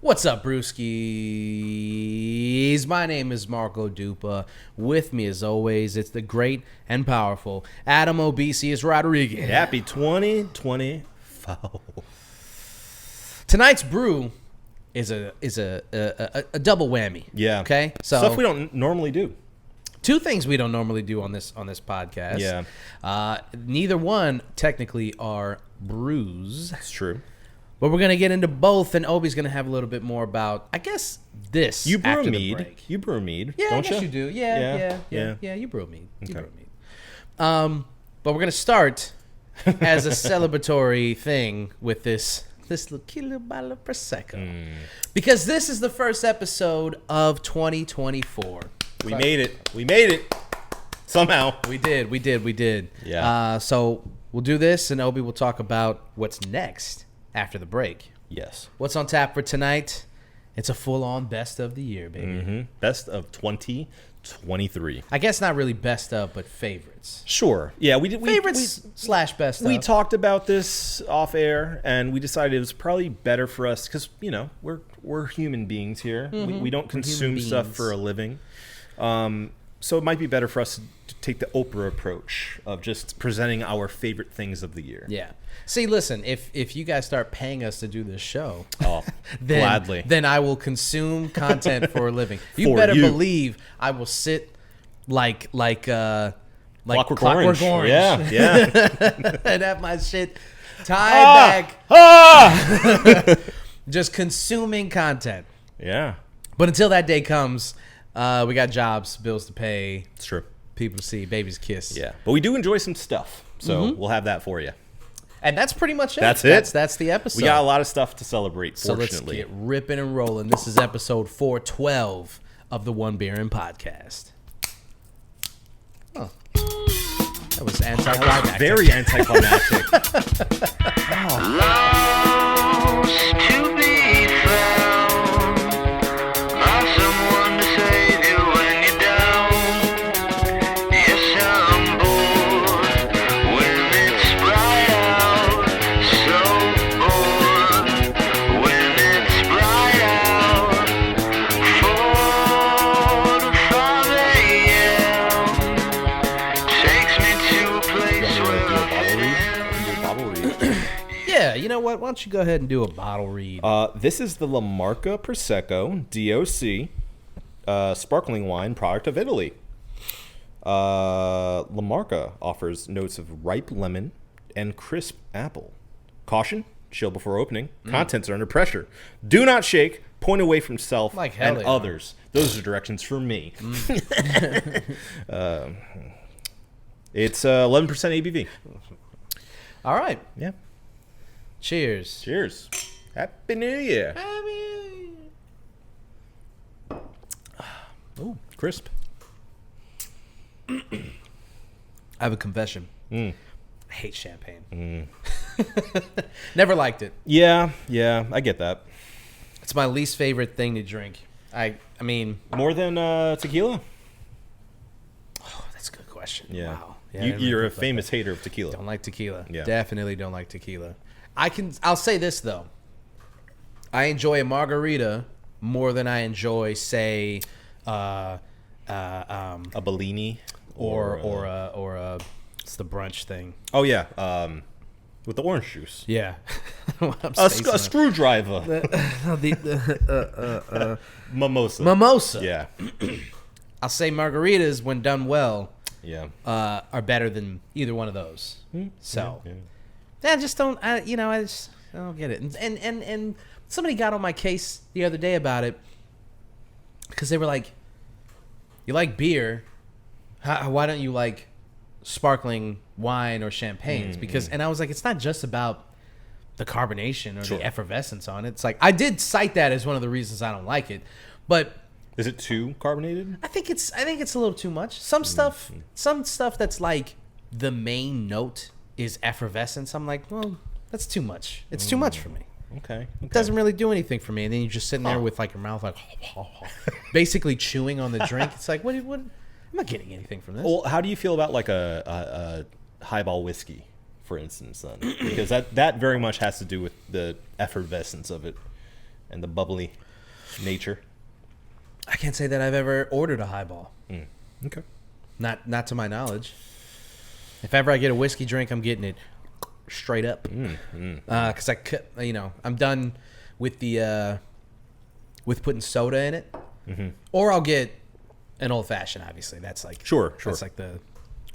What's up, brewskis? My name is Marco Dupa. With me, as always, it's the great and powerful Adam Obesius Rodriguez. Happy 2024. Tonight's brew is a double whammy. Yeah. Okay. So stuff we don't normally do. Two things we don't normally do on this podcast. Yeah. Neither one technically are brews. That's true. But we're going to get into both, and Obi's going to have a little bit more about, I guess, this You brew after a the mead. break. You brew a mead, Yeah, don't I guess you do. Yeah, you brew a mead. You Okay. brew a mead. But we're going to start as a celebratory thing with this little cute little bottle of Prosecco. Because this is the first episode of 2024. We made it. Somehow. We did. Yeah. So we'll do this, and Obi will talk about what's next after the break. Yes. What's on tap for tonight? It's a full-on best of the year, baby. Mm-hmm. Best of 2023. I guess not really best of, but favorites. Sure. Yeah, we did. Favorites slash best We of. talked about this off air, and we decided it was probably better for us because we're human beings here. We don't consume stuff beings. for a living, so it might be better for us to take the Oprah approach of just presenting our favorite things of the year. Yeah. See, listen, if you guys start paying us to do this show, then, gladly, then I will consume content for a living. You For better you. believe I will sit like Clockwork Orange. Yeah. And have my shit tied back. Just consuming content. Yeah. But until that day comes, we got jobs, bills to pay, It's true. people to see, babies kiss. Yeah. But we do enjoy some stuff, so we'll have that for you. And that's pretty much it. That's it. That's the episode. We got a lot of stuff to celebrate, So fortunately. let's get ripping and rolling. This is episode 412 of the One Beer In Podcast. Oh. That was anticlimactic. Very anticlimactic. Lost to be found by someone to save you when you're down. Yes, I'm bored when it's bright out. So bored when it's bright out. 4 to 5 a.m. takes me to a place where I fit in. Yeah, you know what? Why don't you go ahead and do a bottle read? This is the La Marca Prosecco DOC sparkling wine product of Italy. La Marca offers notes of ripe lemon and crisp apple. Caution, chill before opening. Contents are under pressure. Do not shake. Point away from self Like hell and they are. others. Those are directions for me. It's 11% ABV. All right. Yeah. Cheers. Cheers. Happy New Year. Ooh, crisp. I have a confession. I hate champagne. Never liked it. Yeah, I get that. It's my least favorite thing to drink. I mean, More than tequila? oh, that's a good question. Yeah. Wow. Yeah, I didn't You're really a think about famous hater of tequila. Don't like tequila. Yeah. Definitely don't like tequila. I'll say this though. I enjoy a margarita more than I enjoy, say, A Bellini or a it's the brunch thing. oh yeah, with the orange juice. Yeah. A screwdriver. Mimosa. Mimosa. Yeah. I'll say margaritas, when done well, Yeah. are better than either one of those. So, Yeah. I just don't. I don't get it. And somebody got on my case the other day about it because they were like, "You like beer? Why don't you like sparkling wine or champagnes?" Because, and I was like, it's not just about the carbonation or Sure. the effervescence on it. It's like I did cite that as one of the reasons I don't like it, but Is it too carbonated? I think it's a little too much. Some stuff that's like the main note is effervescence. I'm like, well, that's too much. It's too much for me. Okay. It doesn't really do anything for me. And then you're just sitting there with like your mouth like basically chewing on the drink. It's like, what? I'm not getting anything from this. Well, how do you feel about like a highball whiskey, for instance, then? Because that very much has to do with the effervescence of it. and the bubbly nature. I can't say that I've ever ordered a highball. Okay. Not to my knowledge. If ever I get a whiskey drink, I'm getting it straight up. Because I'm done with the with putting soda in it. Or I'll get an old fashioned. Obviously, that's like Sure. That's like the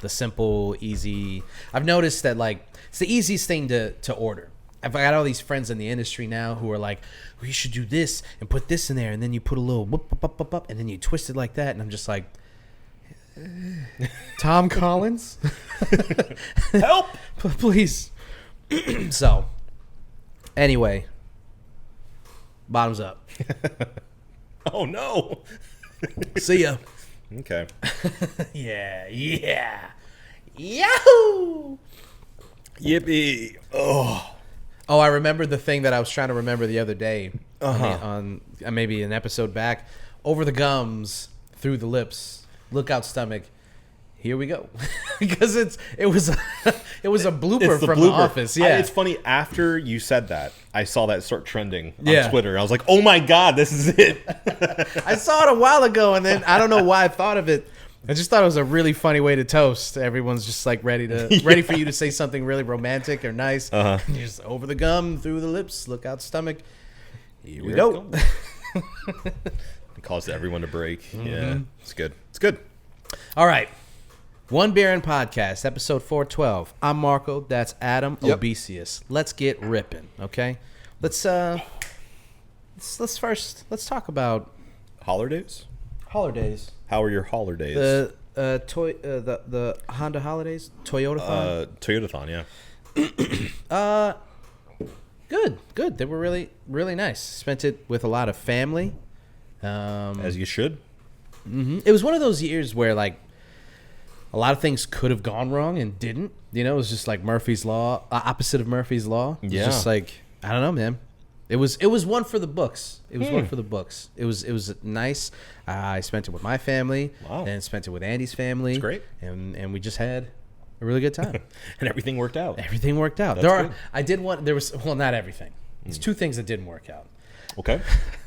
simple, easy. I've noticed that like it's the easiest thing to order. I've got all these friends in the industry now who are like, well, you should do this and put this in there, and then you put a little whoop, up, up, up, and then you twist it like that, and I'm just like, Tom Collins, Help! please. So, anyway, bottoms up. Oh no. See ya. Okay. Yeah. Yahoo! Yippee! Oh, I remember the thing that I was trying to remember the other day on maybe an episode back. Over the gums, through the lips, look out stomach. Here we go. Because it was a blooper from The Office. Yeah, it's funny. After you said that, I saw that start trending on Yeah. Twitter. I was like, oh my god, this is it. I saw it a while ago, and then I don't know why I thought of it. I just thought it was a really funny way to toast. Everyone's just like ready for you to say something really romantic or nice. And you're just over the gum, through the lips, look out stomach. Here we go. It caused everyone to break. Yeah, it's good. It's good. All right. One Beer and Podcast, episode 412. I'm Marco. That's Adam. Yep. Obesius. Let's get ripping. Okay. Let's talk about Holidays? holidays. How are your holidays? The Honda holidays, Toyota. Toyotathon, yeah. Good. They were really, really nice. Spent it with a lot of family. As you should. It was one of those years where like a lot of things could have gone wrong and didn't. You know, it was just like Murphy's Law, opposite of Murphy's Law. It was Yeah. just like, I don't know, man. It was one for the books. It was one for the books. It was nice. I spent it with my family. Wow. And spent it with Andy's family. That's great. And we just had a really good time. And everything worked out. Everything worked out. That's good. There was not everything. There's two things that didn't work out. Okay.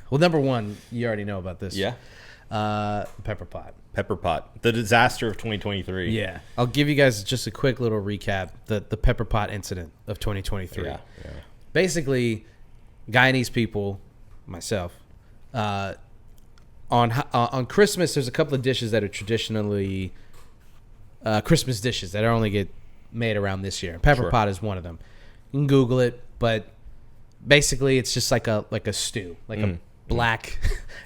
Well, number one, you already know about this. Yeah. Pepper pot. Pepper pot. The disaster of 2023. Yeah. I'll give you guys just a quick little recap. The pepper pot incident of 2023. Yeah. Basically, Guyanese people, myself, on Christmas, there's a couple of dishes that are traditionally Christmas dishes that only get made around this year. Pepper Sure. pot is one of them. You can Google it, but basically it's just like a stew, like a black.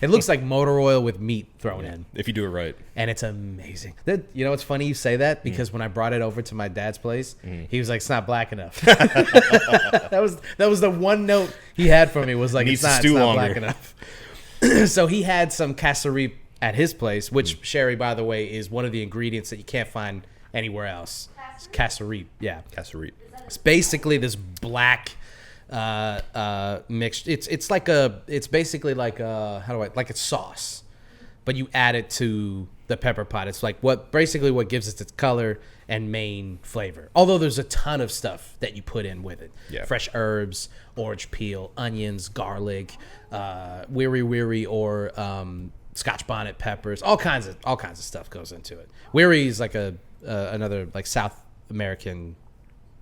It looks like motor oil with meat thrown in, If you do it right. and it's amazing. You know, it's funny you say that because when I brought it over to my dad's place, he was like, "It's not black enough." That was the one note he had for me was like, Needs "It's to stew not longer." black enough." So he had some casserip at his place, which sherry, by the way, is one of the ingredients that you can't find anywhere else. It's casserip, yeah. Casserip. It's basically this black mixed. It's basically like like it's sauce, but you add it to the pepper pot. It's like what gives it its color and main flavor. Although there's a ton of stuff that you put in with it. Yeah. Fresh herbs, orange peel, onions, garlic, weary or Scotch bonnet peppers. All kinds of stuff goes into it. Weary is like another like South American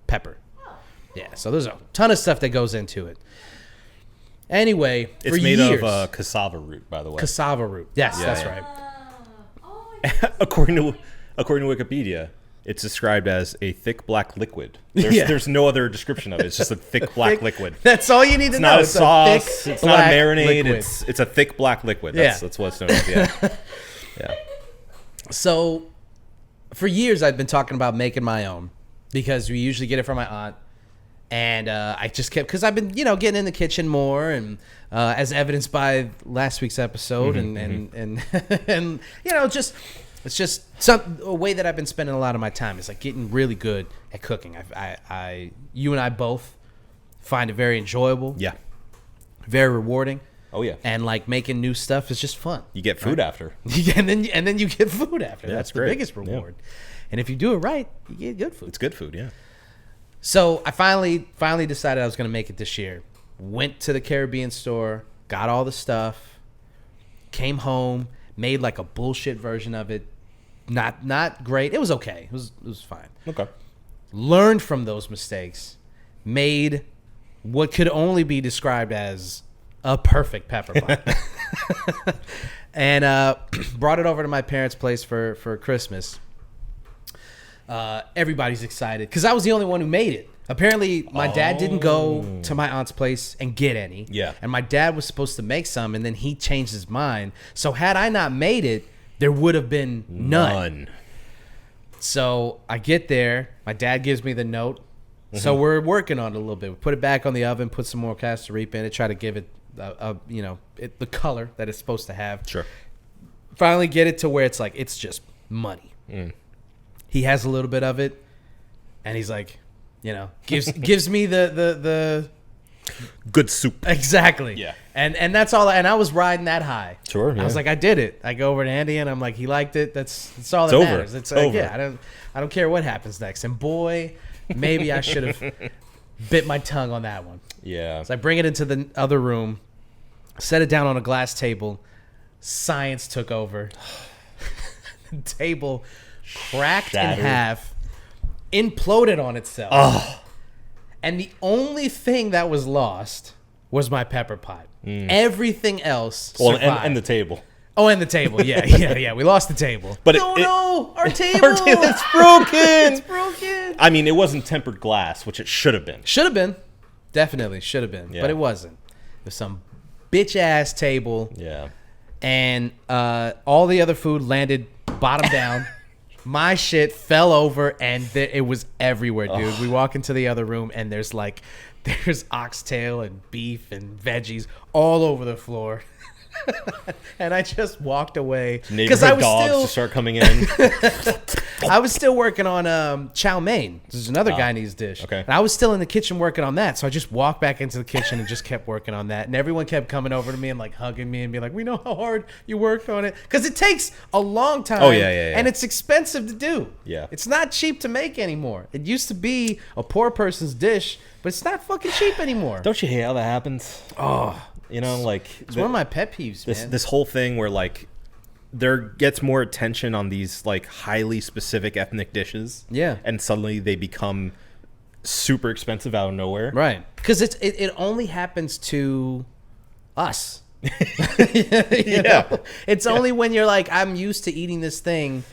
pepper. Yeah, so there's a ton of stuff that goes into it. Anyway, It's for made years, of cassava root, by the way. cassava root. Yes, Yeah, that's yeah. right. according to Wikipedia, it's described as a thick black liquid. There's no other description of it. It's just a thick black liquid. That's all you need to It's know. not a sauce. thick It's not a black marinade. liquid. It's a thick black liquid. That's what it's known as. Yeah. Yeah. So, for years, I've been talking about making my own because we usually get it from my aunt. And I just kept, because I've been, getting in the kitchen more, and as evidenced by last week's episode, and it's just a way that I've been spending a lot of my time is like getting really good at cooking. You and I both find it very enjoyable, Yeah. very rewarding. Oh yeah. And like making new stuff is just fun. You get food after. and then you get food after. Yeah, That's it's the great. biggest reward. And if you do it right, you get good food. It's good food. Yeah. So I finally decided I was going to make it this year. Went to the Caribbean store, got all the stuff, came home, made like a bullshit version of it. Not great. It was okay. It was fine. Okay. Learned from those mistakes, made what could only be described as a perfect pepper pot. And brought it over to my parents' place for Christmas. Everybody's excited because I was the only one who made it. Apparently, my dad didn't go to my aunt's place and get any. Yeah. And my dad was supposed to make some, and then he changed his mind. So had I not made it, there would have been none. So I get there. My dad gives me the note. So we're working on it a little bit. We put it back on the oven, put some more castor reap in it, try to give it, the color that it's supposed to have. Sure. Finally get it to where it's like, it's just money. He has a little bit of it, and he's like, gives me the good soup. Exactly. Yeah. And that's all. And I was riding that high. Sure. I was like, I did it. I go over to Andy, and I'm like, he liked it. That's all that over. matters. It's over. Yeah. I don't care what happens next. And boy, maybe I should have bit my tongue on that one. Yeah. So I bring it into the other room, set it down on a glass table. Science took over. The table cracked Shattered. in half, imploded on itself. And the only thing that was lost was my pepper pot. Everything else survived. And the table. Oh, and the table. Yeah. We lost the table. But no, our table. Our table, it's broken. It's broken. I mean, it wasn't tempered glass, which it should have been. Should have been. Definitely should have been. Yeah. But it wasn't. It was some bitch-ass table. Yeah. And all the other food landed bottom down. My shit fell over, and it was everywhere, dude. We walk into the other room, and there's oxtail and beef and veggies all over the floor. And I just walked away because I was dogs to start coming in. I was still working on chow mein. This is another Guyanese dish. Okay. And I was still in the kitchen working on that, so I just walked back into the kitchen and just kept working on that. And everyone kept coming over to me and like hugging me and being like, "We know how hard you worked on it," because it takes a long time. Oh, yeah. And it's expensive to do. Yeah. It's not cheap to make anymore. It used to be a poor person's dish, but it's not fucking cheap anymore. Don't you hate how that happens? Oh, It's one of my pet peeves, man. This whole thing where like there gets more attention on these like highly specific ethnic dishes. Yeah. And suddenly they become super expensive out of nowhere. Right. Because it only happens to us. Yeah. It's only when you're like, I'm used to eating this thing,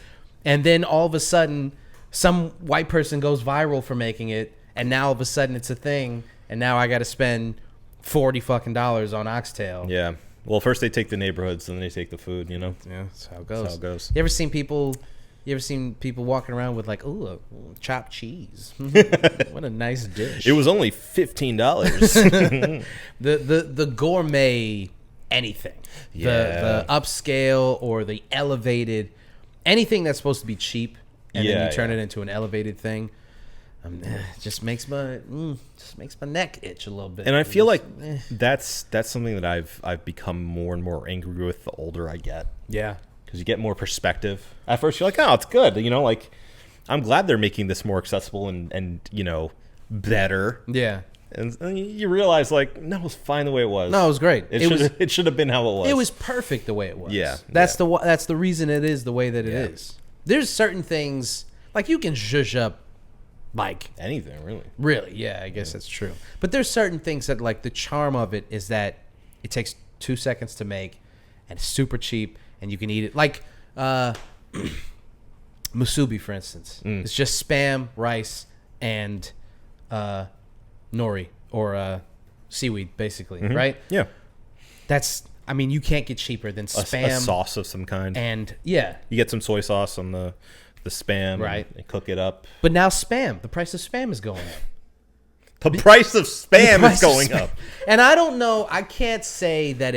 and then all of a sudden some white person goes viral for making it, and now all of a sudden it's a thing, and now I got to spend $40 fucking on oxtail. Yeah. Well, first they take the neighborhoods, then they take the food. Yeah, that's how it goes. That's how it goes. You ever seen people walking around with like, ooh, chopped cheese? What a nice dish. It was only $15. the gourmet anything. The upscale or the elevated, anything that's supposed to be cheap, and then you turn it into an elevated thing. Just makes my neck itch a little bit. And I feel like that's something that I've become more and more angry with the older I get. Yeah. Because you get more perspective. At first you're like, oh, it's good. Like, I'm glad they're making this more accessible and better. Yeah. And you realize, like, no, it was fine the way it was. No, it was great. It should have been how it was. It was perfect the way it was. Yeah. That's the reason it is the way that it is. There's certain things, like you can zhuzh up like anything, really. Really, yeah, I guess that's true. But there's certain things that, like, the charm of it is that it takes 2 seconds to make, and it's super cheap, and you can eat it. Like musubi, for instance. It's just Spam, rice, and nori, or seaweed, basically, right? Yeah. You can't get cheaper than Spam. A sauce of some kind. And, yeah. You get some soy sauce on the Spam, right? And cook it up. But now the price of Spam is going up. The price of Spam is going up. And I don't know, I can't say that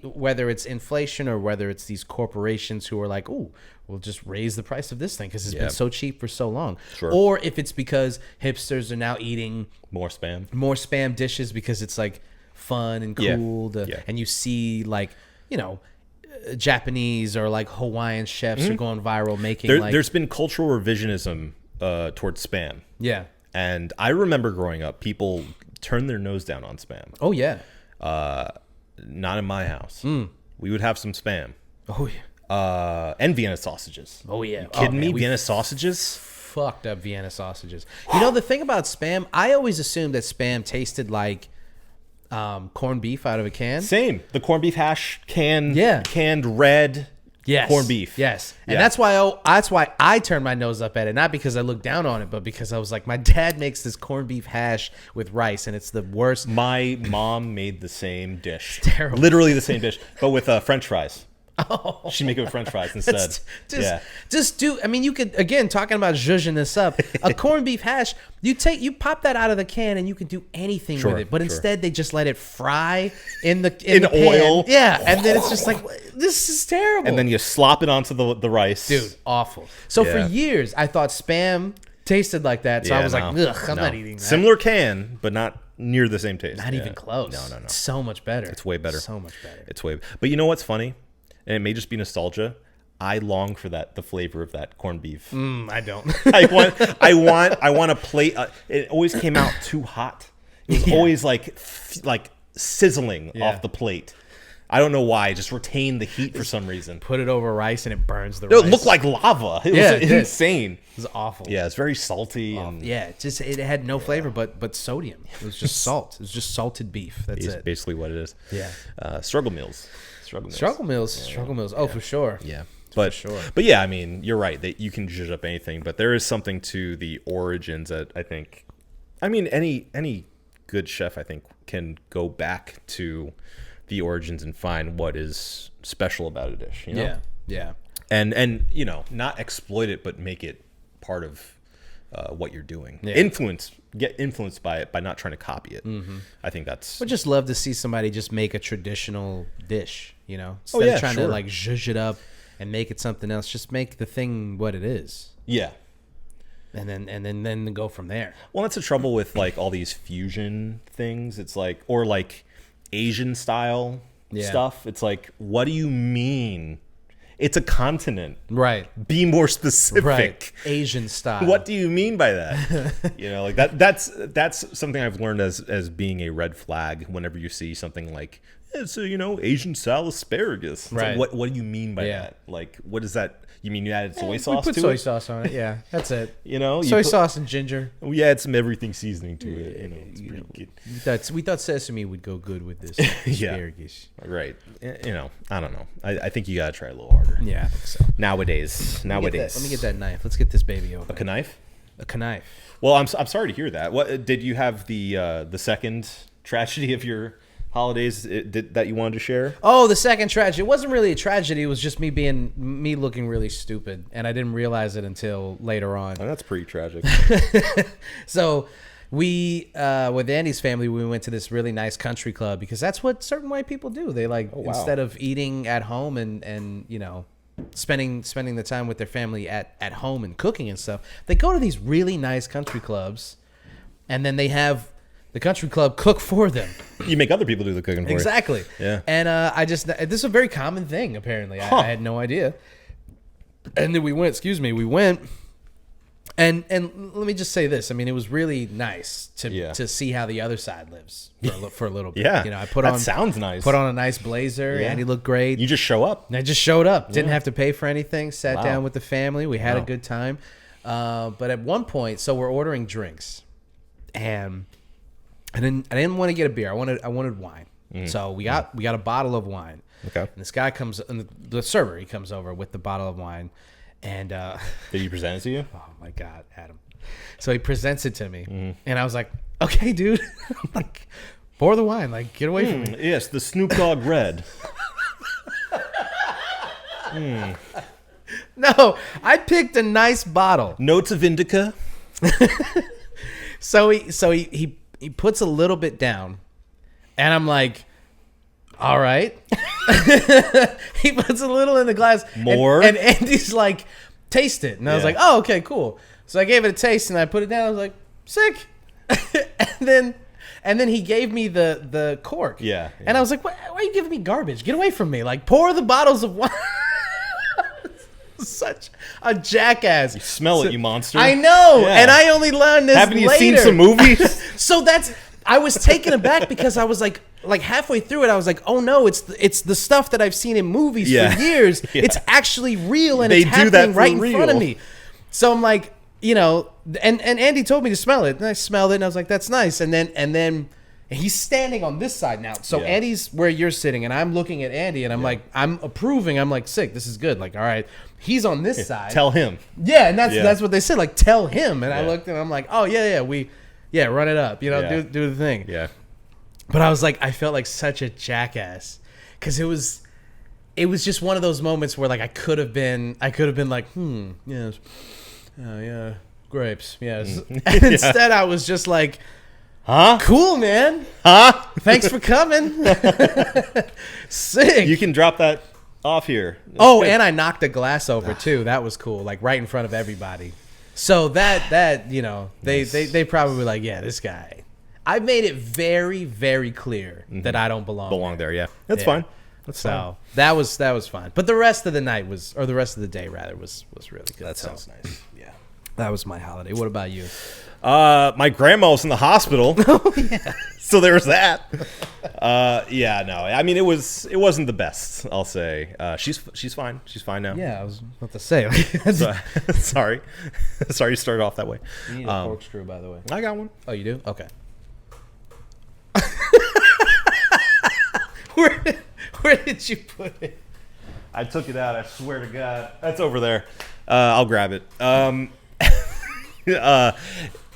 whether it's inflation or whether it's these corporations who are like, ooh, we'll just raise the price of this thing because it's been so cheap for so long. Sure. Or if it's because hipsters are now eating more Spam dishes because it's like fun and cool. And you see, like, Japanese or like Hawaiian chefs are going viral making there's been cultural revisionism towards Spam. Yeah. And I remember growing up, people turned their nose down on Spam. Oh, yeah. Not in my house. We would have some Spam. Oh yeah. And Vienna sausages. Oh yeah. You kidding me? Man, Vienna sausages? fucked up Vienna sausages. You know the thing about Spam? I always assumed that Spam tasted like corned beef out of a can. Same. The corned beef hash canned red. Yes. Corned beef. Yes. And Yeah. that's why I turned my nose up at it. Not because I looked down on it, but because I was like, my dad makes this corned beef hash with rice, and it's the worst. My mom made the same dish. Terrible. Literally the same dish, but with French fries. Oh. She make it with French fries instead. Just do. I mean, you could, again, talking about zhuzhing this up. A corned beef hash, you pop that out of the can and you can do anything Sure, with it. But sure. instead, they just let it fry in the oil. pan. Yeah, and then it's just like, this is terrible. And then you slop it onto the rice. Dude, awful. So Yeah. for years, I thought Spam tasted like that. So I was like, ugh, I'm no. not eating that. Similar can, but not near the same taste. Not Yeah. even close. No. It's so much better. It's way better. So much better. It's way. But you know what's funny? And it may just be nostalgia. I long for the flavor of that corned beef. I don't. I want a plate. It always came out too hot. It was always like sizzling off the plate. I don't know why. It just retained the heat for some reason. Put it over rice and it burns the It rice. looked like lava. It Yeah, was it did. insane. It was awful. Yeah, it's very salty and Yeah, it had no flavor but sodium. It was just salt. It was just salted beef. That's it's it. basically what it is. Yeah. Struggle meals. Struggle meals. Oh, for sure. Yeah. But sure. But yeah, I mean, you're right that you can judge up anything, but there is something to the origins that I think. I mean, any good chef I think can go back to the origins and find what is special about a dish. You know? Yeah. Yeah. And you know, not exploit it, but make it part of what you're doing. Yeah. Get influenced by it by not trying to copy it. I think that's. Would just love to see somebody just make a traditional dish, you know, instead yeah, of trying sure. to like zhuzh it up and make it something else. Just make the thing what it is, Yeah. and then go from there. Well, that's the trouble with like all these fusion things. It's like, or like Asian style stuff. It's like, what do you mean? It's a continent. Right. Be more specific. Right. Asian style. What do you mean by that? You know, like that's something I've learned as being a red flag whenever you see something like, so you know, Asian style asparagus. It's Right. like, what do you mean by Yeah. that? Like, what is that? You mean you added soy sauce We put to soy it? sauce on it. Yeah, that's it. You know, Soy sauce and ginger. We add some everything seasoning to it. You know, it's pretty good. We thought sesame would go good with this Yeah. asparagus. Right. You know, I don't know. I think you gotta try a little harder. Yeah, I think so. Nowadays. Let me get that knife. Let's get this baby open. A knife? A knife. Well, I'm sorry to hear that. What did you have the second tragedy of your holidays that you wanted to share? Oh, the second tragedy. It wasn't really a tragedy. It was just me looking really stupid, and I didn't realize it until later on. Oh, that's pretty tragic. So we, with Andy's family, we went to this really nice country club because that's what certain white people do. They like, instead of eating at home and you know, spending the time with their family at home and cooking and stuff, they go to these really nice country clubs, and then they have the country club cook for them. You make other people do the cooking for you. Exactly. Yeah. And this is a very common thing, apparently. I had no idea. And then we went, and let me just say this. I mean, it was really nice to see how the other side lives for a little bit. Yeah. You know, That sounds nice. Put on a nice blazer. Yeah. Andy looked great. You just show up. And I just showed up. Didn't have to pay for anything. Sat Wow. down with the family. We had a Wow. good time. But at one point, so we're ordering drinks, and I didn't want to get a beer. I wanted wine. So we got a bottle of wine. Okay. And this guy comes, and the server, he comes over with the bottle of wine, and Did he present it to you? oh my God, Adam. So he presents it to me, and I was like, okay, dude, like, pour the wine, like, get away from me. Yes, the Snoop Dogg Red. No, I picked a nice bottle. Notes of indica. So he puts a little bit down, and I'm like, all right. He puts a little in the glass. More? And Andy's like, taste it. And I was Yeah. like, oh, okay, cool. So I gave it a taste, and I put it down. I was like, sick. and then he gave me the cork. Yeah. And I was like, why are you giving me garbage? Get away from me. Like, pour the bottles of wine. Such a jackass. Smell it, you monster. I know. Yeah. And I only learned this Haven't you later. seen some movies? So I was taken aback because I was like, like halfway through it, I was like, oh no, it's the stuff that I've seen in movies Yeah. for years. Yeah. It's actually real, and They it's do that happening for right in real. front of me. So I'm like, you know, and Andy told me to smell it, and I smelled it, and I was like, that's nice. And then he's standing on this side now. So Yeah. Andy's where you're sitting, and I'm looking at Andy, and I'm like, I'm approving. I'm like, sick. This is good. Like, all right. He's on this side. Tell him. Yeah, and Yeah. that's what they said. Like, tell him. And I Yeah. looked, and I'm like, oh yeah, run it up. You know, Yeah. do the thing. Yeah. But I was like, I felt like such a jackass because it was just one of those moments where like I could have been like, yes, yeah, grapes, yes. And instead, I was just like, Huh? cool, man. Huh? Thanks for coming. Sick. You can drop that off here. That's Oh, good. and I knocked a glass over too. That was cool, like right in front of everybody. So that you know, they probably were like, yeah, this guy. I made it very, very clear that I don't belong there. Yeah. That's Yeah. fine. That's fine. So that was fine. But the rest of the night or the rest of the day rather, was really good. That So sounds nice. Yeah. that was my holiday. What about you? My grandma was in the hospital. Oh, yeah. So there was that. Yeah, no. I mean, it wasn't the best, I'll say. She's fine. She's fine now. Yeah, I was about to say. So, sorry. Sorry you started off that way. You need a corkscrew, by the way. I got one. Oh, you do? Okay. Where did you put it? I took it out. I swear to God. That's over there. I'll grab it. Anyway.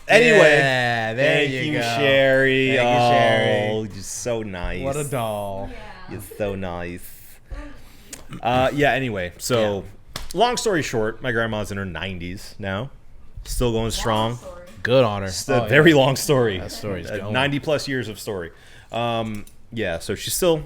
Yeah, there Thank you you, go. Sherry. Thank you, Sherry. Oh, you're so nice. What a doll. You're so nice. Yeah, anyway. So, long story short, my grandma's in her 90s now. Still going strong. Good on her. It's a very long story. That story's going. 90 plus years of story. Yeah, so she's still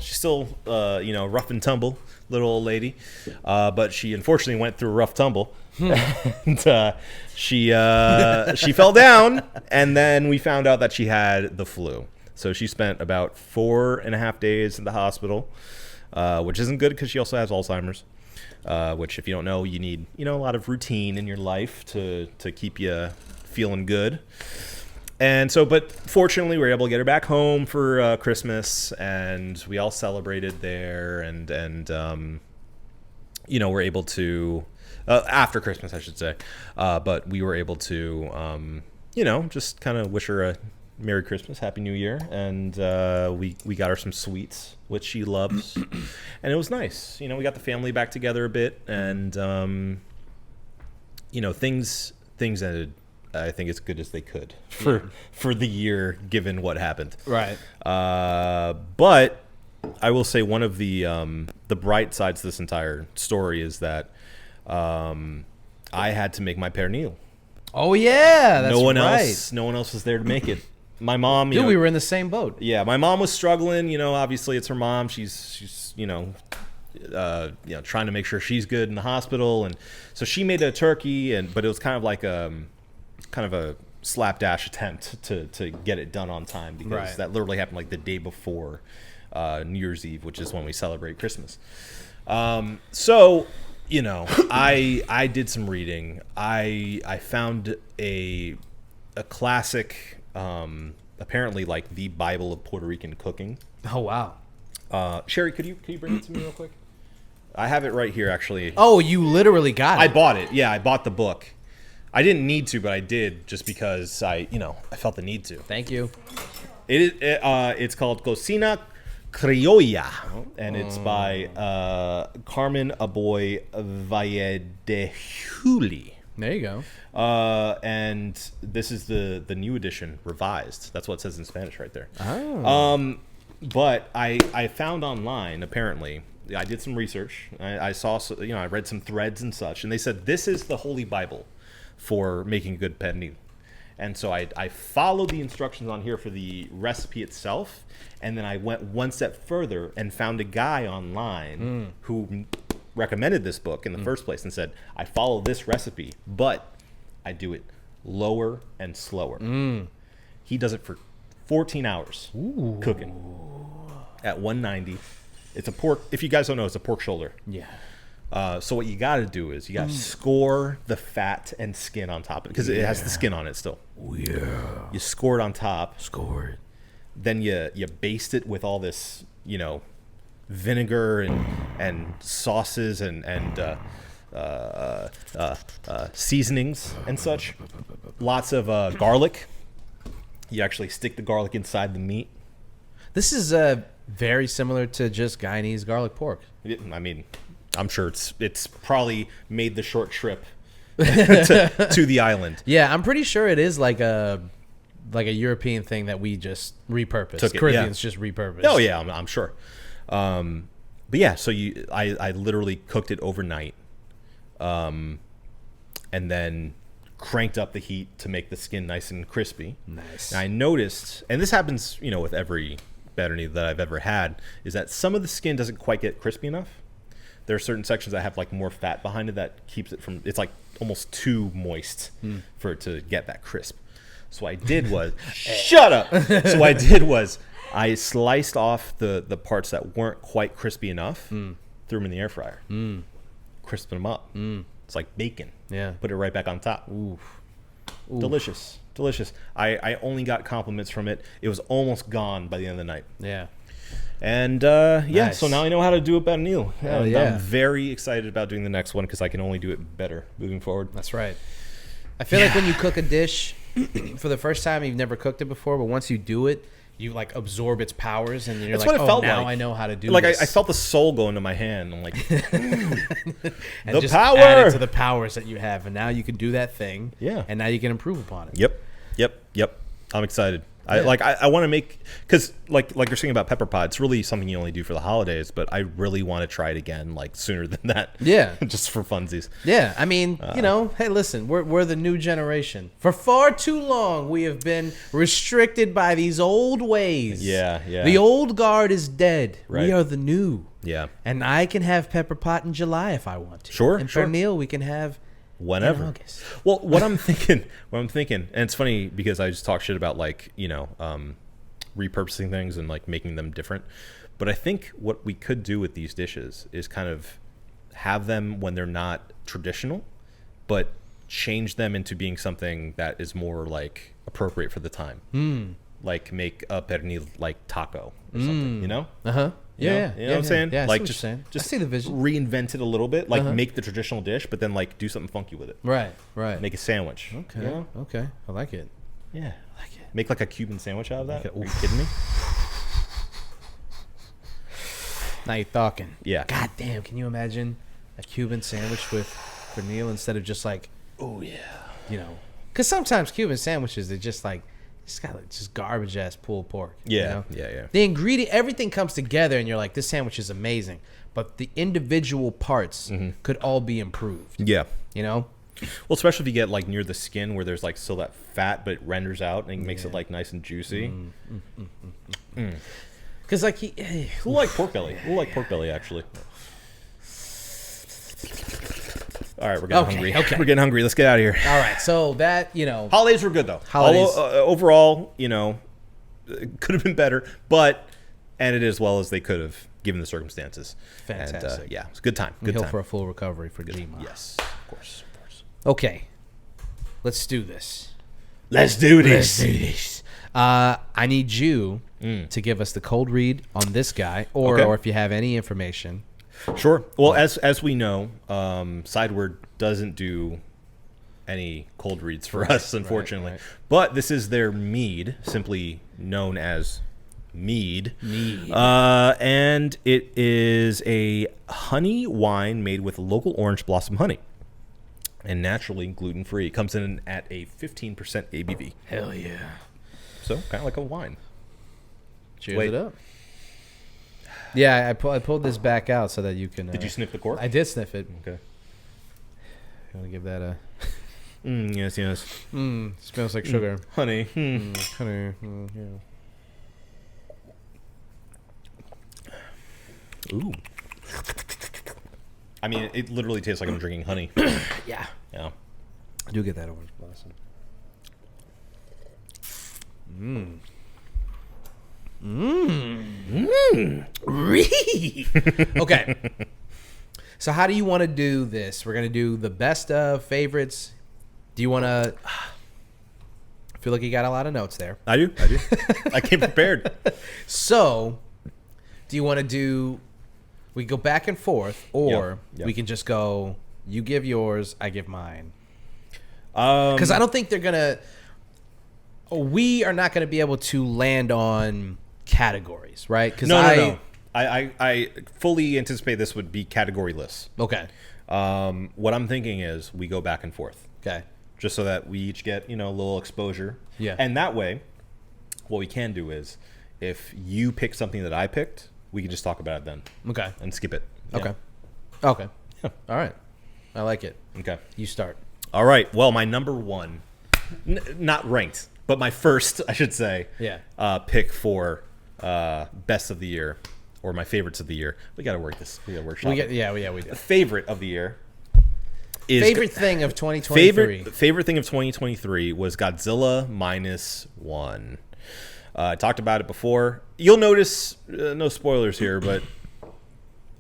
rough and tumble little old lady, but she unfortunately went through a rough tumble, and she fell down, and then we found out that she had the flu. So she spent about 4.5 days in the hospital, which isn't good because she also has Alzheimer's. Which, if you don't know, you need a lot of routine in your life to keep you feeling good. And so, but fortunately, we were able to get her back home for Christmas, and we all celebrated there, and we're able to after Christmas, I should say. But we were able to just kind of wish her a Merry Christmas, Happy New Year, and we got her some sweets, which she loves, and it was nice. We got the family back together a bit, and things ended, I think, as good as they could for the year, given what happened. Right. But I will say one of the bright sides to this entire story is that I had to make my pernil. Oh yeah, that's No one right. else was there to make it. My mom, Dude, we were in the same boat. yeah, my mom was struggling. Obviously it's her mom. She's trying to make sure she's good in the hospital, and so she made a turkey, but it was kind of like a slapdash attempt to get it done on time, because Right. that literally happened like the day before New Year's Eve, which is when we celebrate Christmas. So I did some reading. I found a classic, apparently like the Bible of Puerto Rican cooking. Oh wow. Sherry, could you bring it to me real quick? I have it right here, actually. Oh, you literally got it. I bought it. Yeah, I bought the book. I didn't need to, but I did, just because I felt the need to. Thank you. It's called Cocina Criolla, and it's by Carmen Aboy Valledejuli. There you go. And this is the new edition, revised. That's what it says in Spanish right there. Oh. But I found online, apparently, I did some research. I saw, I read some threads and such, and they said this is the Holy Bible for making good pernil. And so I followed the instructions on here for the recipe itself, and then I went one step further and found a guy online who recommended this book in the first place and said, I follow this recipe, but I do it lower and slower. He does it for 14 hours cooking at 190. It's a pork, if you guys don't know, it's a pork shoulder. Yeah. So what you got to do is you got to score the fat and skin on top, because it has the skin on it still. Yeah. You score it on top. Scored. then you baste it with all this, vinegar and sauces and seasonings and such. Lots of garlic. You actually stick the garlic inside the meat. This is very similar to just Guyanese garlic pork. I mean, I'm sure it's probably made the short trip to the island. Yeah, I'm pretty sure it is like a European thing that we just repurposed. Caribbeans just repurposed. Oh yeah, I'm sure. But yeah, so I literally cooked it overnight, and then cranked up the heat to make the skin nice and crispy. Nice. And I noticed, and this happens, with every Béarnaise that I've ever had, is that some of the skin doesn't quite get crispy enough. There are certain sections that have like more fat behind it that keeps it from. It's like almost too moist for it to get that crisp. So what I did was shut up. So what I did was I sliced off the parts that weren't quite crispy enough, threw them in the air fryer, crisped them up. It's like bacon. Yeah. Put it right back on top. Oof. Delicious. I only got compliments from it. It was almost gone by the end of the night. Yeah. And Nice. so now I know how to do it better. Neil. Hell And yeah. I'm very excited about doing the next one because I can only do it better moving forward. That's right. I feel like when you cook a dish for the first time, you've never cooked it before, but once you do it, you like absorb its powers, and you're That's like, what it oh, felt now like. I know how to do Like this. I felt the soul go into my hand. I'm like, and the just power! add it to the powers that you have, and now you can do that thing. Yeah. And now you can improve upon it. Yep. I'm excited. Yeah. I want to make, because like you're saying about pepper pot, it's really something you only do for the holidays, but I really want to try it again like sooner than that. Yeah. Just for funsies. Yeah, I mean, hey, listen, we're the new generation. For far too long, we have been restricted by these old ways. Yeah. The old guard is dead. Right. We are the new. Yeah. And I can have pepper pot in July if I want to. Sure, And sure. for Neil, we can have Whenever. in August. Well, what I'm thinking, and it's funny because I just talk shit about like, repurposing things and like making them different. But I think what we could do with these dishes is kind of have them when they're not traditional, but change them into being something that is more like appropriate for the time. Like make a pernil like taco or something, Uh-huh. You know what I'm saying? Yeah, I see Like what you're just saying. just I see the vision. reinvent it a little bit, like make the traditional dish, but then like do something funky with it. Right. Make a sandwich. Okay. You know? Okay. I like it. Yeah. I like it. Make like a Cuban sandwich out of that. Okay, Are you oof. kidding me? Now you're talking. Yeah. God damn, can you imagine a Cuban sandwich with for Neil instead of just like, Oh yeah. because sometimes Cuban sandwiches, they're just like, it's got like just garbage ass pulled pork. Yeah. You know? Yeah. The ingredient, everything comes together, and you're like, this sandwich is amazing. But the individual parts could all be improved. Yeah. You know? Well, especially if you get like near the skin where there's like still that fat, but it renders out and makes it like nice and juicy. Because like Who like pork belly? Who like pork belly actually? All right, we're getting hungry. Okay. We're getting hungry. Let's get out of here. all right, so that Holidays were good though. Holidays. Overall, it could have been better, but ended as well as they could have given the circumstances. Fantastic. And, yeah, it's a good time. we Good hope time. for a full recovery for Lima. Yes, of course. Okay, let's do this. Let's do I need you to give us the cold read on this guy, or Okay. or if you have any information. Sure. Well, as we know, Sideward doesn't do any cold reads for us, unfortunately. right. But this is their mead, simply known as Mead. Mead. And it is a honey wine made with local orange blossom honey. And naturally gluten-free. It comes in at a 15% ABV. Hell yeah! So kind of like a wine. Cheers Wait. it up. Yeah, I pulled this back out so that you can. Did you sniff the cork? I did sniff it. Okay. You want to give that a? Yes. Smells like sugar. Honey. Honey. Yeah. Ooh. I mean, it literally tastes like I'm drinking honey. Yeah. Yeah. I do get that orange blossom. Okay. So how do you want to do this? We're going to do the best of favorites. Do you want to... feel like you got a lot of notes there. I do. I came prepared. So, do you want to do? We go back and forth, or Yep. we can just go. You give yours, I give mine. Because I don't think they're gonna. We are not gonna be able to land on categories, right? Because No. I fully anticipate this would be categoryless. Okay. What I'm thinking is we go back and forth. Okay. Just so that we each get, a little exposure. Yeah. And that way, what we can do is, if you pick something that I picked, we can just talk about it then. Okay. And skip it. Yeah. Okay. Yeah. All right. I like it. Okay. You start. All right. Well, my number one, not ranked, but my first, I should say, pick for best of the year, or my favorites of the year. We got to work this. We got to workshop. We do. The favorite of the year is Favorite thing of 2023. Favorite thing of 2023 was Godzilla -1. I talked about it before. You'll notice, no spoilers here, but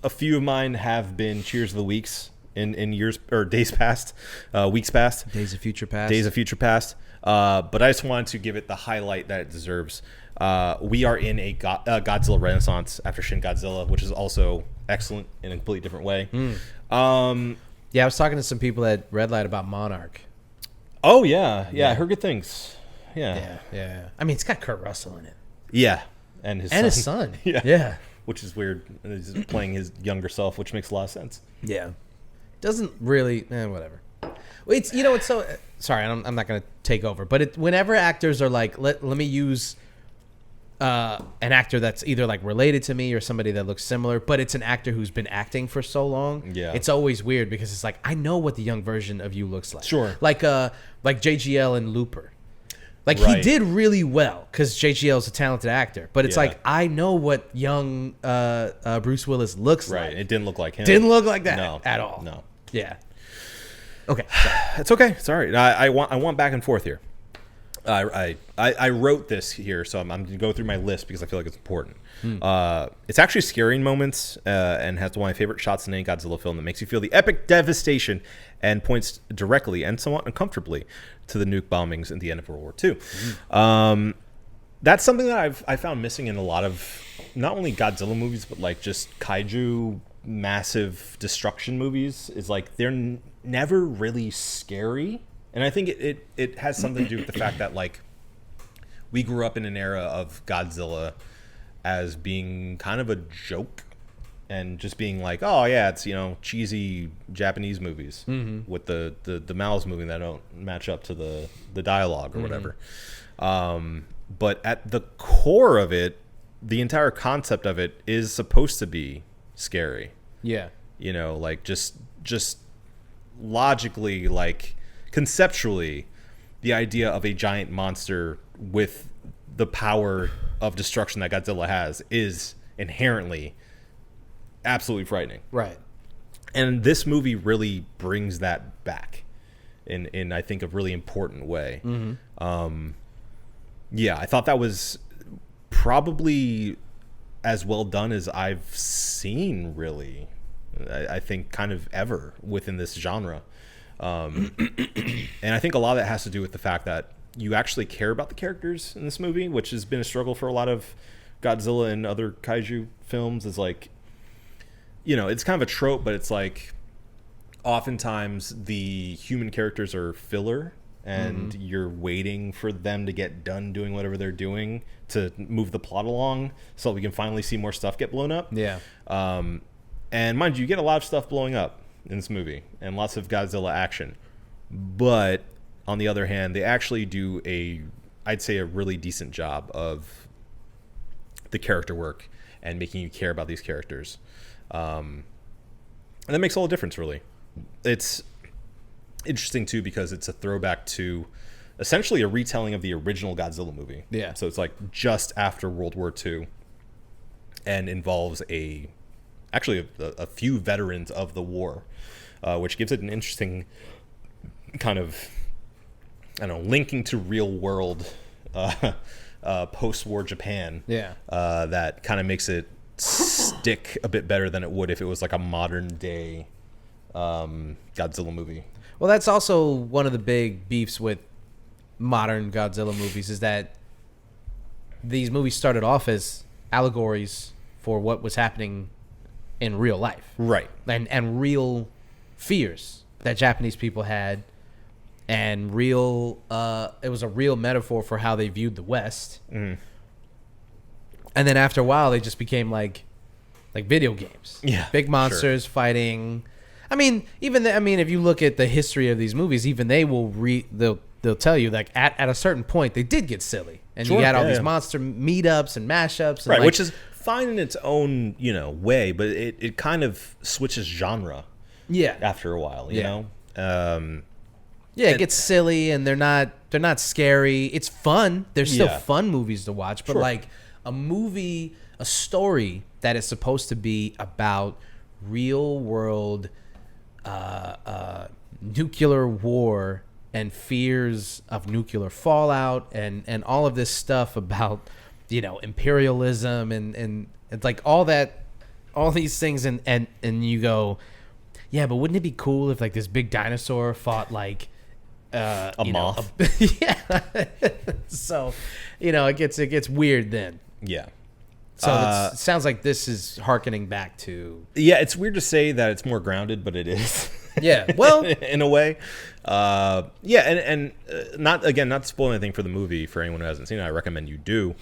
a few of mine have been Cheers of the Weeks in years or days past, weeks past. Days of Future Past. Days of Future Past. But I just wanted to give it the highlight that it deserves. We are in a Godzilla renaissance after Shin Godzilla, which is also excellent in a completely different way. Yeah, I was talking to some people at Red Light about Monarch. Oh, yeah. I heard good things. Yeah. I mean, it's got Kurt Russell in it. Yeah. And his son. Yeah. Which is weird. He's playing his younger self, which makes a lot of sense. Yeah. Doesn't really, whatever. It's, it's so, sorry, I'm not going to take over, but whenever actors are like, let me use an actor that's either like related to me or somebody that looks similar, but it's an actor who's been acting for so long. Yeah. It's always weird because it's like, I know what the young version of you looks like. Sure. Like JGL and Looper. Like Right. he did really well because JGL is a talented actor, but it's Yeah. like, I know what young Bruce Willis looks like. Right. It didn't look like him. Didn't look like that No. at all. No. Yeah. Okay. It's okay. Sorry. I want back and forth here. I wrote this here, so I'm going to go through my list because I feel like it's important. It's actually scary in moments and has one of my favorite shots in any Godzilla film that makes you feel the epic devastation and points directly and somewhat uncomfortably to the nuke bombings at the end of World War II. That's something that I found missing in a lot of not only Godzilla movies, but like just kaiju massive destruction movies is like they're never really scary. And I think it has something to do with the fact that like we grew up in an era of Godzilla as being kind of a joke and just being like, oh yeah, it's cheesy Japanese movies with the mouths moving that don't match up to the dialogue or whatever. But at the core of it, the entire concept of it is supposed to be scary. Yeah. Like just logically, like conceptually, the idea of a giant monster with the power of destruction that Godzilla has is inherently absolutely frightening. Right. And this movie really brings that back in I think a really important way. Yeah, I thought that was probably as well done as I've seen, really. I think kind of ever within this genre. And I think a lot of that has to do with the fact that you actually care about the characters in this movie, which has been a struggle for a lot of Godzilla and other kaiju films. Is like, it's kind of a trope, but it's like oftentimes the human characters are filler and you're waiting for them to get done doing whatever they're doing to move the plot along so that we can finally see more stuff get blown up. Yeah. And mind you get a lot of stuff blowing up in this movie and lots of Godzilla action. But on the other hand, they actually do I'd say a really decent job of the character work and making you care about these characters. And that makes all the difference, really. It's interesting, too, because it's a throwback to essentially a retelling of the original Godzilla movie. Yeah. So it's like just after World War II and involves actually a few veterans of the war, which gives it an interesting kind of, linking to real world post-war Japan. Yeah. That kind of makes it stick a bit better than it would if it was like a modern day Godzilla movie. Well, that's also one of the big beefs with modern Godzilla movies is that these movies started off as allegories for what was happening in real life. Right. And real fears that Japanese people had, and it was a real metaphor for how they viewed the West. Mm. And then after a while, they just became like video games. Yeah, big monsters fighting. I mean, if you look at the history of these movies, even they will they'll tell you like at a certain point they did get silly, and you had all these monster meetups and mashups, and right, which is fine in its own way, but it kind of switches genre. Yeah. After a while, you know. It gets silly, and they're not scary. It's fun. There's still fun movies to watch, but like a story that is supposed to be about real world nuclear war and fears of nuclear fallout and all of this stuff about imperialism and it's like all these things and you go, yeah, but wouldn't it be cool if like this big dinosaur fought like a moth? Yeah. So it gets weird then. Yeah. So it sounds like this is hearkening back to... Yeah, it's weird to say that it's more grounded, but it is. Yeah, well... in a way. And not to spoil anything for the movie, for anyone who hasn't seen it, I recommend you do.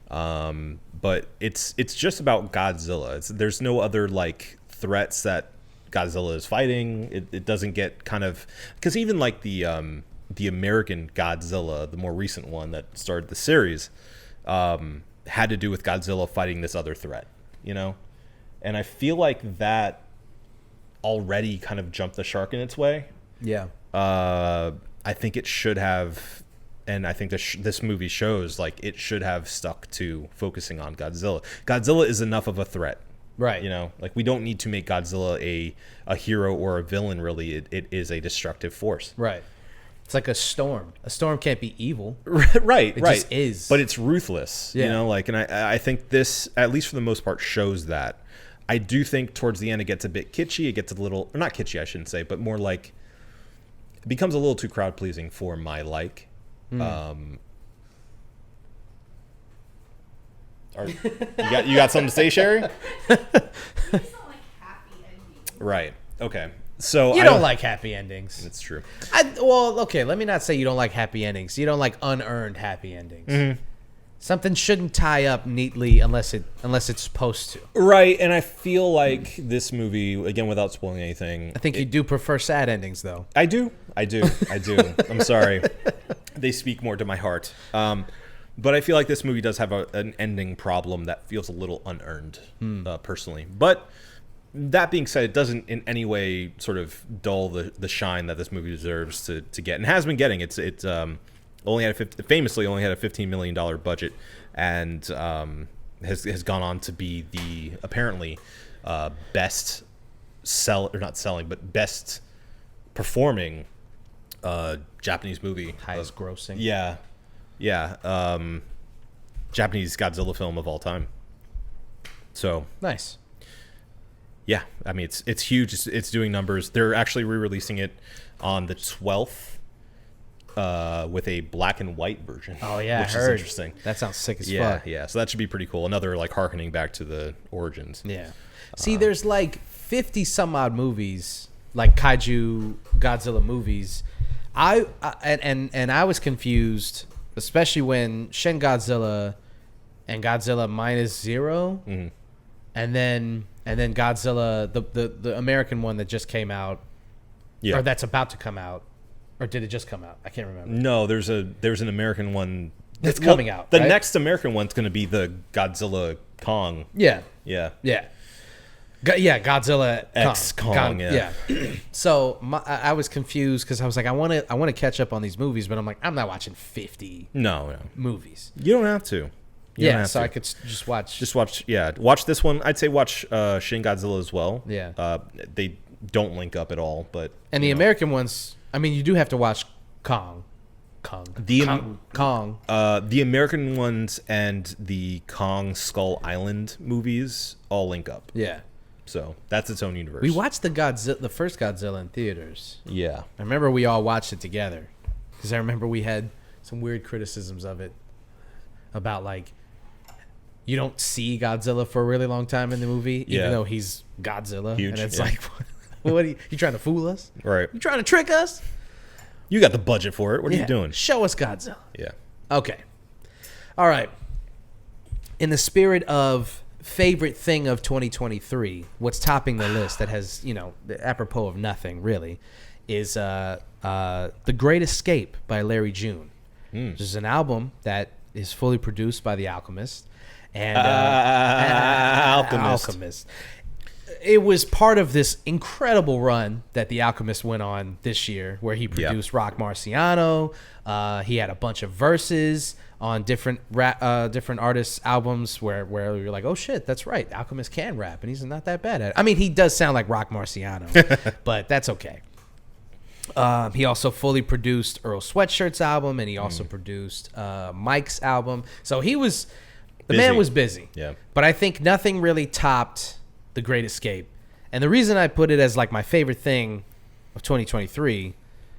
But it's just about Godzilla. There's no other, like, threats that Godzilla is fighting. It doesn't get kind of... Because even, like, the American Godzilla, the more recent one that started the series... had to do with Godzilla fighting this other threat, and I feel like that already kind of jumped the shark in its way. Yeah. I think it should have, and I think this movie shows like it should have stuck to focusing on Godzilla. Godzilla is enough of a threat, right? Like we don't need to make Godzilla a hero or a villain. Really, it is a destructive force, right? It's like a storm. A storm can't be evil. Right, it just is. But it's ruthless, and I think this, at least for the most part, shows that. I do think towards the end it gets a bit kitschy. It gets a little, or not kitschy, I shouldn't say, but more like, it becomes a little too crowd-pleasing for my like. You got something to say, Sherry? I just don't like happy endings. Right, okay. So you don't like happy endings. That's true. Okay, let me not say you don't like happy endings. You don't like unearned happy endings. Mm-hmm. Something shouldn't tie up neatly unless it's supposed to. Right, and I feel like this movie, again, without spoiling anything... I think you do prefer sad endings, though. I do. I'm sorry. They speak more to my heart. But I feel like this movie does have an ending problem that feels a little unearned, personally. But... that being said, it doesn't in any way sort of dull the shine that this movie deserves to get, and has been getting. It's famously only had a $15 million budget, and has gone on to be the apparently best performing Japanese movie, highest grossing. Yeah. Japanese Godzilla film of all time. So nice. Yeah, I mean it's huge. It's doing numbers. They're actually re-releasing it on the 12th with a black and white version. Oh yeah, which I heard. is interesting. That sounds sick as fuck. Yeah. So that should be pretty cool. Another like harkening back to the origins. Yeah. See, there's like 50 some odd movies, like kaiju Godzilla movies. I was confused, especially when Shin Godzilla and Godzilla Minus Zero, and then Godzilla, the American one that just came out, or that's about to come out, or did it just come out? I can't remember. No, there's an American one that's coming out. The right? next American one's going to be the Godzilla Kong. Yeah. Godzilla X Kong. Yeah. So I was confused because I was like, I want to catch up on these movies, but I'm like, I'm not watching 50 movies. You don't have to. I could just watch. Watch this one. I'd say watch Shin Godzilla as well. Yeah. They don't link up at all, but the American ones. I mean, you do have to watch Kong. The American ones and the Kong Skull Island movies all link up. Yeah. So that's its own universe. We watched the first Godzilla in theaters. Yeah. I remember we all watched it together because I remember we had some weird criticisms of it about like you don't see Godzilla for a really long time in the movie, even though he's Godzilla. Huge, and it's yeah. like, what are you trying to fool us? Right. You trying to trick us? You got the budget for it. What are you doing? Show us Godzilla. Yeah. Okay. All right. In the spirit of favorite thing of 2023, what's topping the list that has, apropos of nothing really, is The Great Escape by Larry June. This is an album that is fully produced by The Alchemist. And Alchemist. It was part of this incredible run that The Alchemist went on this year, where he produced Rock Marciano. He had a bunch of verses on different artists' albums where you're like, oh shit, that's right, Alchemist can rap, and he's not that bad at it. I mean, he does sound like Rock Marciano, but that's okay. He also fully produced Earl Sweatshirt's album, and he also produced Mike's album. So he was... The man was busy. Yeah. But I think nothing really topped The Great Escape. And the reason I put it as like my favorite thing of 2023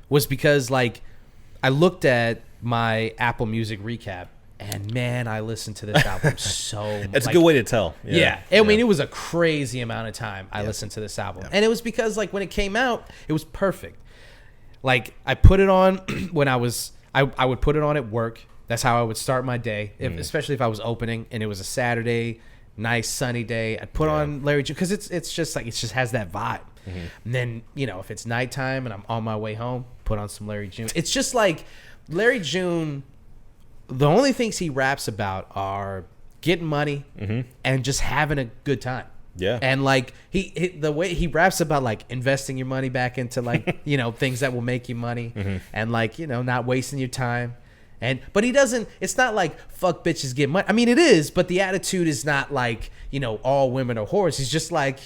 was because like I looked at my Apple Music recap, and man, I listened to this album so much. It's a good way to tell. Yeah. I mean, it was a crazy amount of time I listened to this album. And it was because like when it came out, it was perfect. Like I put it on when I would put it on at work. That's how I would start my day, especially if I was opening and it was a Saturday, nice sunny day. I'd put on Larry June because it's just like it just has that vibe. And then if it's nighttime and I'm on my way home, put on some Larry June. It's just like Larry June. The only things he raps about are getting money and just having a good time. Yeah. And like he the way he raps about like investing your money back into like things that will make you money and like not wasting your time. But he doesn't. It's not like fuck bitches get money. I mean, it is, but the attitude is not like all women are whores. He's just like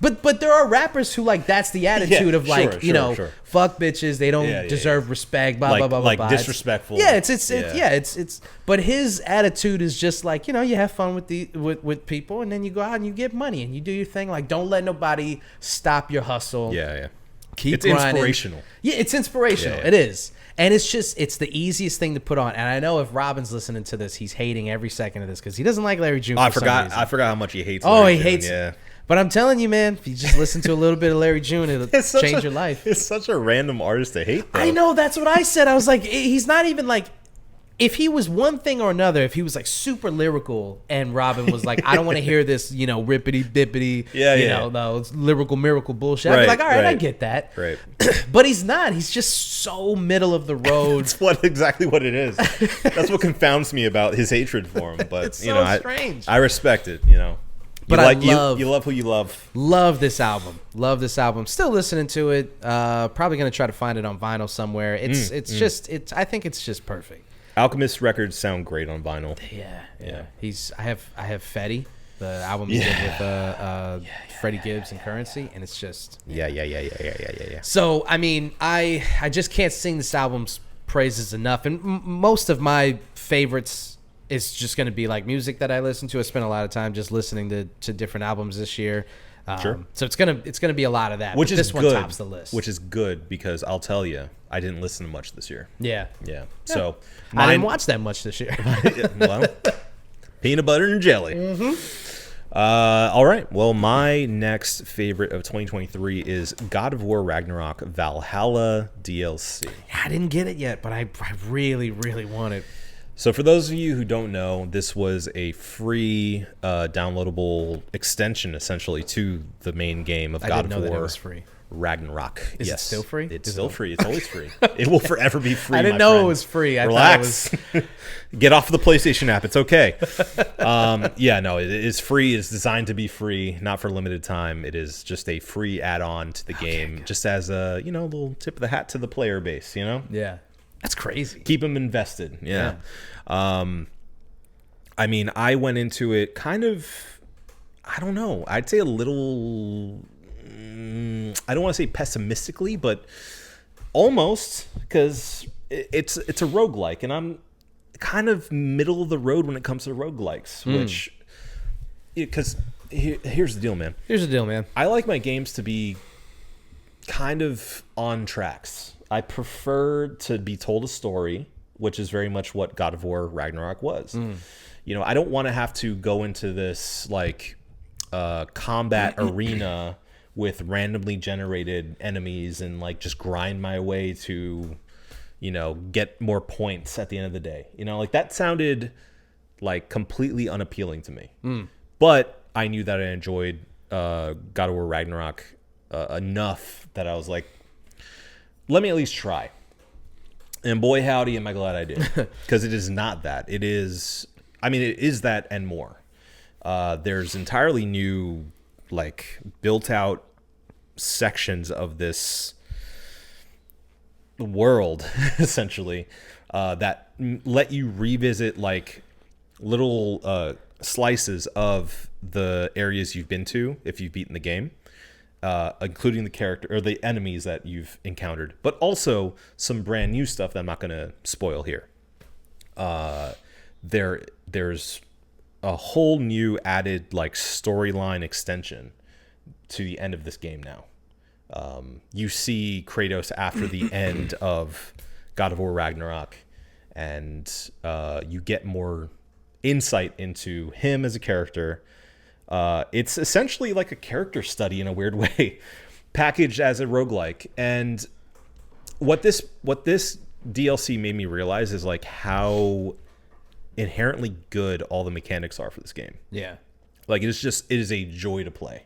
But there are rappers who like that's the attitude of like sure. fuck bitches. They don't deserve respect. Blah like, blah blah like blah. disrespectful. It's. But his attitude is just like you have fun with people, and then you go out and you get money and you do your thing. Like don't let nobody stop your hustle. Yeah. Keep it's grinding. inspirational. Yeah, it's inspirational. Yeah. It is. And it's the easiest thing to put on. And I know if Robin's listening to this, he's hating every second of this because he doesn't like Larry June. I forgot how much he hates. Oh, Larry he June. hates. Yeah. But I'm telling you, man, if you just listen to a little bit of Larry June, it'll change your life. It's such a random artist to hate, though. I know. That's what I said. I was like, he's not even like. If he was one thing or another, if he was like super lyrical and Robin was like, I don't want to hear this, rippity dippity, no, it's lyrical miracle bullshit. I'd be like, all right, I get that. Right. But he's not. He's just so middle of the road. That's exactly what it is. That's what confounds me about his hatred for him. But It's so strange. I respect it. But you love who you love. Love this album. Love this album. Still listening to it. Probably gonna try to find it on vinyl somewhere. It's I think it's just perfect. Alchemist records sound great on vinyl. Yeah. I have Fetty, the album he did with Freddie Gibbs and Currency, and it's just Yeah. So I mean, I just can't sing this album's praises enough, and most of my favorites is just going to be like music that I listen to. I spent a lot of time just listening to different albums this year. Sure. So it's gonna be a lot of that. Which but is this one good. tops the list. Which is good because I'll tell you, I didn't listen to much this year. Yeah. So I didn't watch that much this year. Well, peanut butter and jelly. All right. Well, my next favorite of 2023 is God of War Ragnarok Valhalla DLC. I didn't get it yet, but I really, really want it. So for those of you who don't know, this was a free downloadable extension, essentially, to the main game of God of War. That it was free. Ragnarok. Is yes. it still free? It's still free. It's always free. It will forever be free. I didn't my know friend. it was free. Relax. Get off the PlayStation app. It's okay. It is free. It's designed to be free, not for limited time. It is just a free add-on to the game, just as a little tip of the hat to the player base. Yeah. That's crazy. Keep them invested. Yeah. I mean, I went into it kind of, I don't know. I'd say a little. I don't want to say pessimistically, but almost, because it's a roguelike, and I'm kind of middle of the road when it comes to roguelikes, which, because here's the deal, man. I like my games to be kind of on tracks. I prefer to be told a story, which is very much what God of War Ragnarok was. You know, I don't want to have to go into this like combat arena with randomly generated enemies and like just grind my way to, you know, get more points at the end of the day. You know, like that sounded like completely unappealing to me. But I knew that I enjoyed God of War Ragnarok enough that I was like, let me at least try. And boy, howdy, am I glad I did. Because it is not that. It is, I mean, it is that and more. There's entirely new, like, built out sections of this world, essentially, that let you revisit, like, little slices of the areas you've been to if you've beaten the game. Including the character or the enemies that you've encountered, but also some brand new stuff that I'm not going to spoil here. There's a whole new added like storyline extension to the end of this game now. You see Kratos after the end of God of War Ragnarok, and you get more insight into him as a character. It's essentially like a character study in a weird way, packaged as a roguelike. And what this DLC made me realize is like how inherently good all the mechanics are for this game. Yeah. Like it is a joy to play.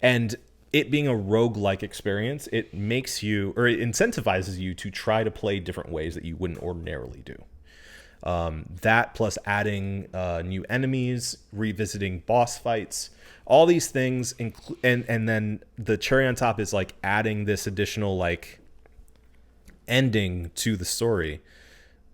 And it being a roguelike experience, it makes you, or it incentivizes you to try to play different ways that you wouldn't ordinarily do. That plus adding new enemies, revisiting boss fights, all these things, and then the cherry on top is like adding this additional like ending to the story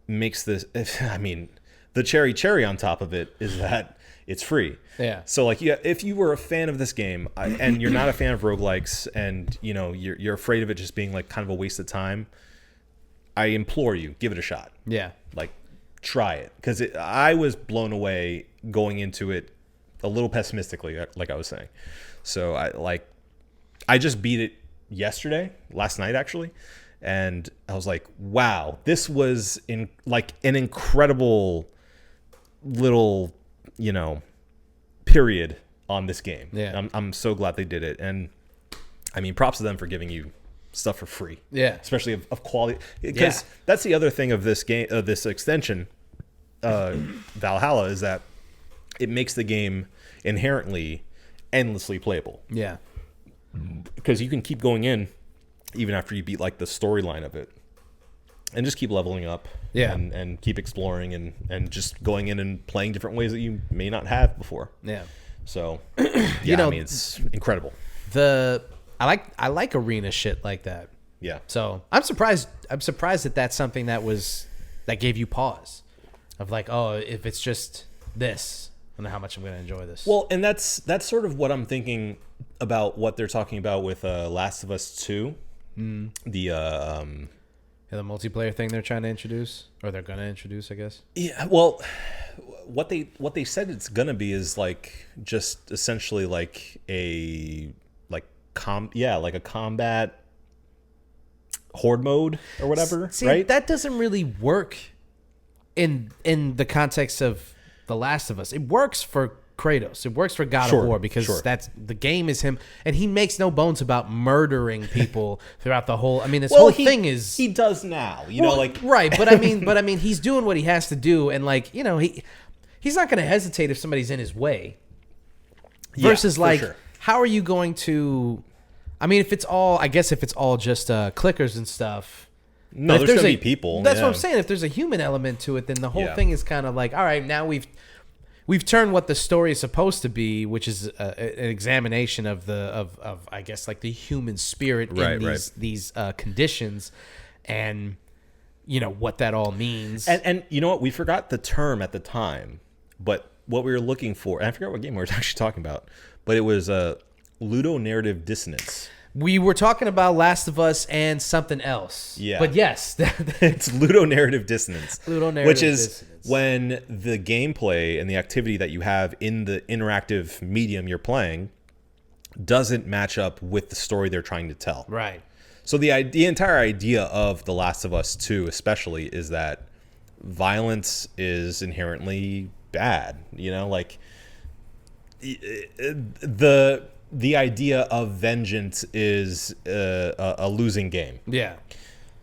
makes this. I mean, the cherry on top of it is that it's free. Yeah. So like, yeah, if you were a fan of this game and you're not a fan of roguelikes, and you know you're afraid of it just being like kind of a waste of time, I implore you, give it a shot. Yeah. Like, try it, because I was blown away going into it a little pessimistically, like I was saying. So I just beat it last night actually, and I was like, wow, this was an incredible little, you know, period on this game. Yeah. I'm so glad they did it, and I mean, props to them for giving you stuff for free. Yeah. Especially of quality, because that's the other thing of this game, this extension, Valhalla, is that it makes the game inherently endlessly playable. Yeah. Because you can keep going in even after you beat like the storyline of it, and just keep leveling up. Yeah. And keep exploring and just going in and playing different ways that you may not have before. Yeah. So yeah, I mean, it's incredible. I like arena shit like that. Yeah. So I'm surprised that that's something that gave you pause of like, oh, if it's just this, I don't know how much I'm going to enjoy this. Well, and that's sort of what I'm thinking about what they're talking about with Last of Us 2. The multiplayer thing they're trying to introduce, or they're going to introduce, I guess. Yeah. Well, what they said it's going to be is like just essentially like a combat horde mode or whatever. See, right? That doesn't really work in the context of The Last of Us. It works for Kratos. It works for God of War because that's the game is him, and he makes no bones about murdering people throughout the whole. I mean, this whole thing is he does now. You know, like right, but I mean, he's doing what he has to do, and like you know, he's not going to hesitate if somebody's in his way. Versus like, sure. How are you going to? I mean, if it's all just clickers and stuff. No, there's going to be people. That's what I'm saying. If there's a human element to it, then the whole thing is kind of like, all right, now we've turned what the story is supposed to be, which is an examination of I guess like the human spirit in these conditions, and you know what that all means. And you know what, we forgot the term at the time, but what we were looking for, and I forgot what game we were actually talking about, but it was ludonarrative dissonance. We were talking about Last of Us and something else. Yeah. But yes. It's ludonarrative dissonance. Which is when the gameplay and the activity that you have in the interactive medium you're playing doesn't match up with the story they're trying to tell. Right. So the entire idea of The Last of Us 2 especially is that violence is inherently bad. You know, like the idea of vengeance is a losing game. Yeah.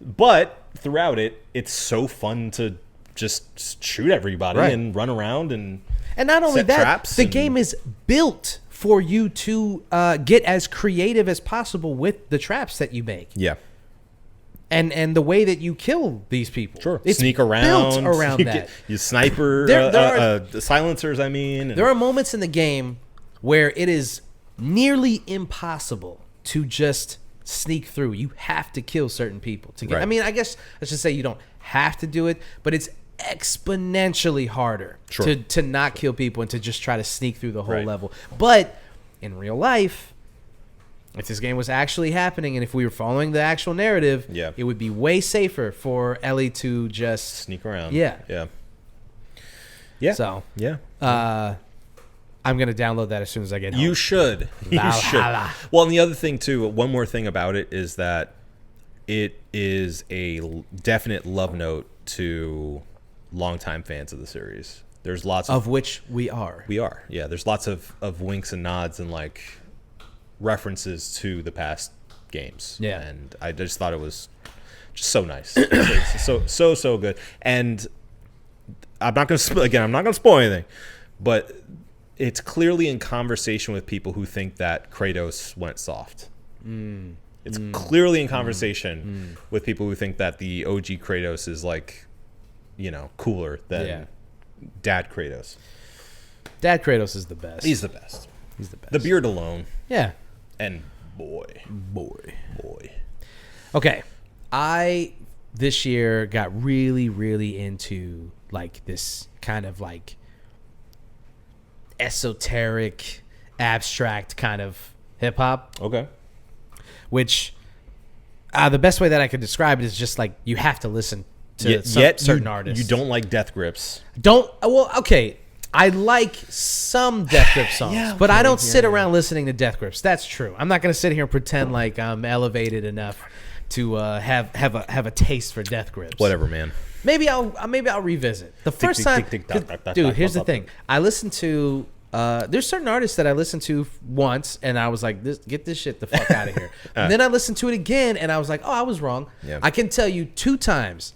But throughout it, it's so fun to just shoot everybody and run around and not only set that, traps the game is built for you to get as creative as possible with the traps that you make. Yeah. And the way that you kill these people. Sure. It's Sneak around. built around that. You sniper, the silencers, I mean. There are moments in the game where it is nearly impossible to just sneak through. You have to kill certain people to get. Right. I mean, I guess I should say you don't have to do it, but it's exponentially harder to not kill people and to just try to sneak through the whole level. But in real life, if this game was actually happening and if we were following the actual narrative, it would be way safer for Ellie to just sneak around. Yeah. So I'm gonna download that as soon as I get home. You should. You should. Well, and the other thing too, one more thing about it is that it is a definite love note to longtime fans of the series. There's lots of which we are. We are. Yeah. There's lots of winks and nods and like references to the past games. Yeah. And I just thought it was just so nice. so good. And I'm not gonna spoil anything, but it's clearly in conversation with people who think that Kratos went soft. It's clearly in conversation with people who think that the OG Kratos is like, you know, cooler than Dad Kratos. Dad Kratos is the best. He's the best. He's the best. The beard alone. Yeah. And boy. Okay. I this year got really, really into like this kind of like esoteric, abstract kind of hip hop. Okay. Which the best way that I could describe it is just like you have to listen to certain artists. You don't like Death Grips. Okay. I like some Death Grip songs, but I don't sit around listening to Death Grips. That's true. I'm not going to sit here and pretend like I'm elevated enough to have a taste for Death Grips. Whatever, man. Maybe I'll revisit. The first time, dude. Here's the thing. I listen to. There's certain artists that I listened to once, and I was like, "Get this shit the fuck out of here." And then I listened to it again, and I was like, "Oh, I was wrong." Yeah. I can tell you 2 times.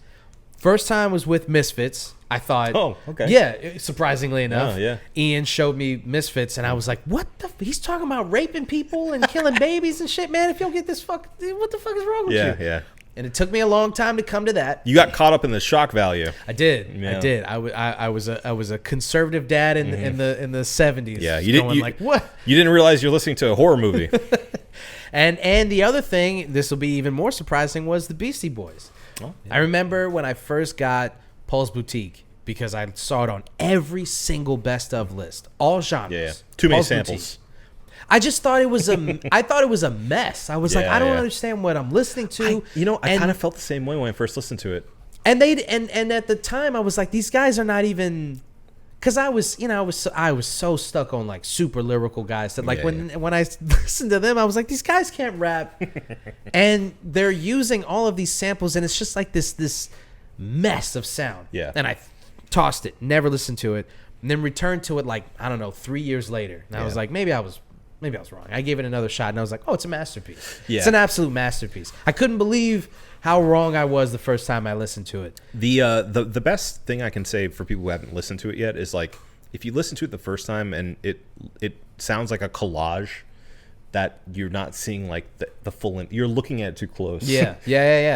First time was with Misfits. I thought, oh, okay. Yeah, surprisingly enough. Oh, yeah. Ian showed me Misfits, and I was like, what the? He's talking about raping people and killing babies and shit, man. If you don't get this what the fuck is wrong with you? Yeah. And it took me a long time to come to that. You got caught up in the shock value. I did. Yeah. I did. I was a conservative dad in the 70s. Yeah, you didn't. Like what? You didn't realize you're listening to a horror movie. And the other thing, this will be even more surprising, was the Beastie Boys. Oh, yeah. I remember when I first got Paul's Boutique because I saw it on every single best of list, all genres. Yeah. Too many Paul's samples. Boutique. I just thought it was a mess. I was like, I don't understand what I'm listening to. I kind of felt the same way when I first listened to it. And and at the time I was like, these guys are not even, because I was so stuck on like super lyrical guys that like when I listened to them, I was like, these guys can't rap, and they're using all of these samples, and it's just like this mess of sound. Yeah. And I tossed it, never listened to it, and then returned to it like, I don't know, 3 years later, and I was like, maybe I was wrong. I gave it another shot, and I was like, oh, it's a masterpiece. Yeah. It's an absolute masterpiece. I couldn't believe how wrong I was the first time I listened to it. The best thing I can say for people who haven't listened to it yet is like, if you listen to it the first time and it sounds like a collage, that you're not seeing like the full. You're looking at it too close. Yeah.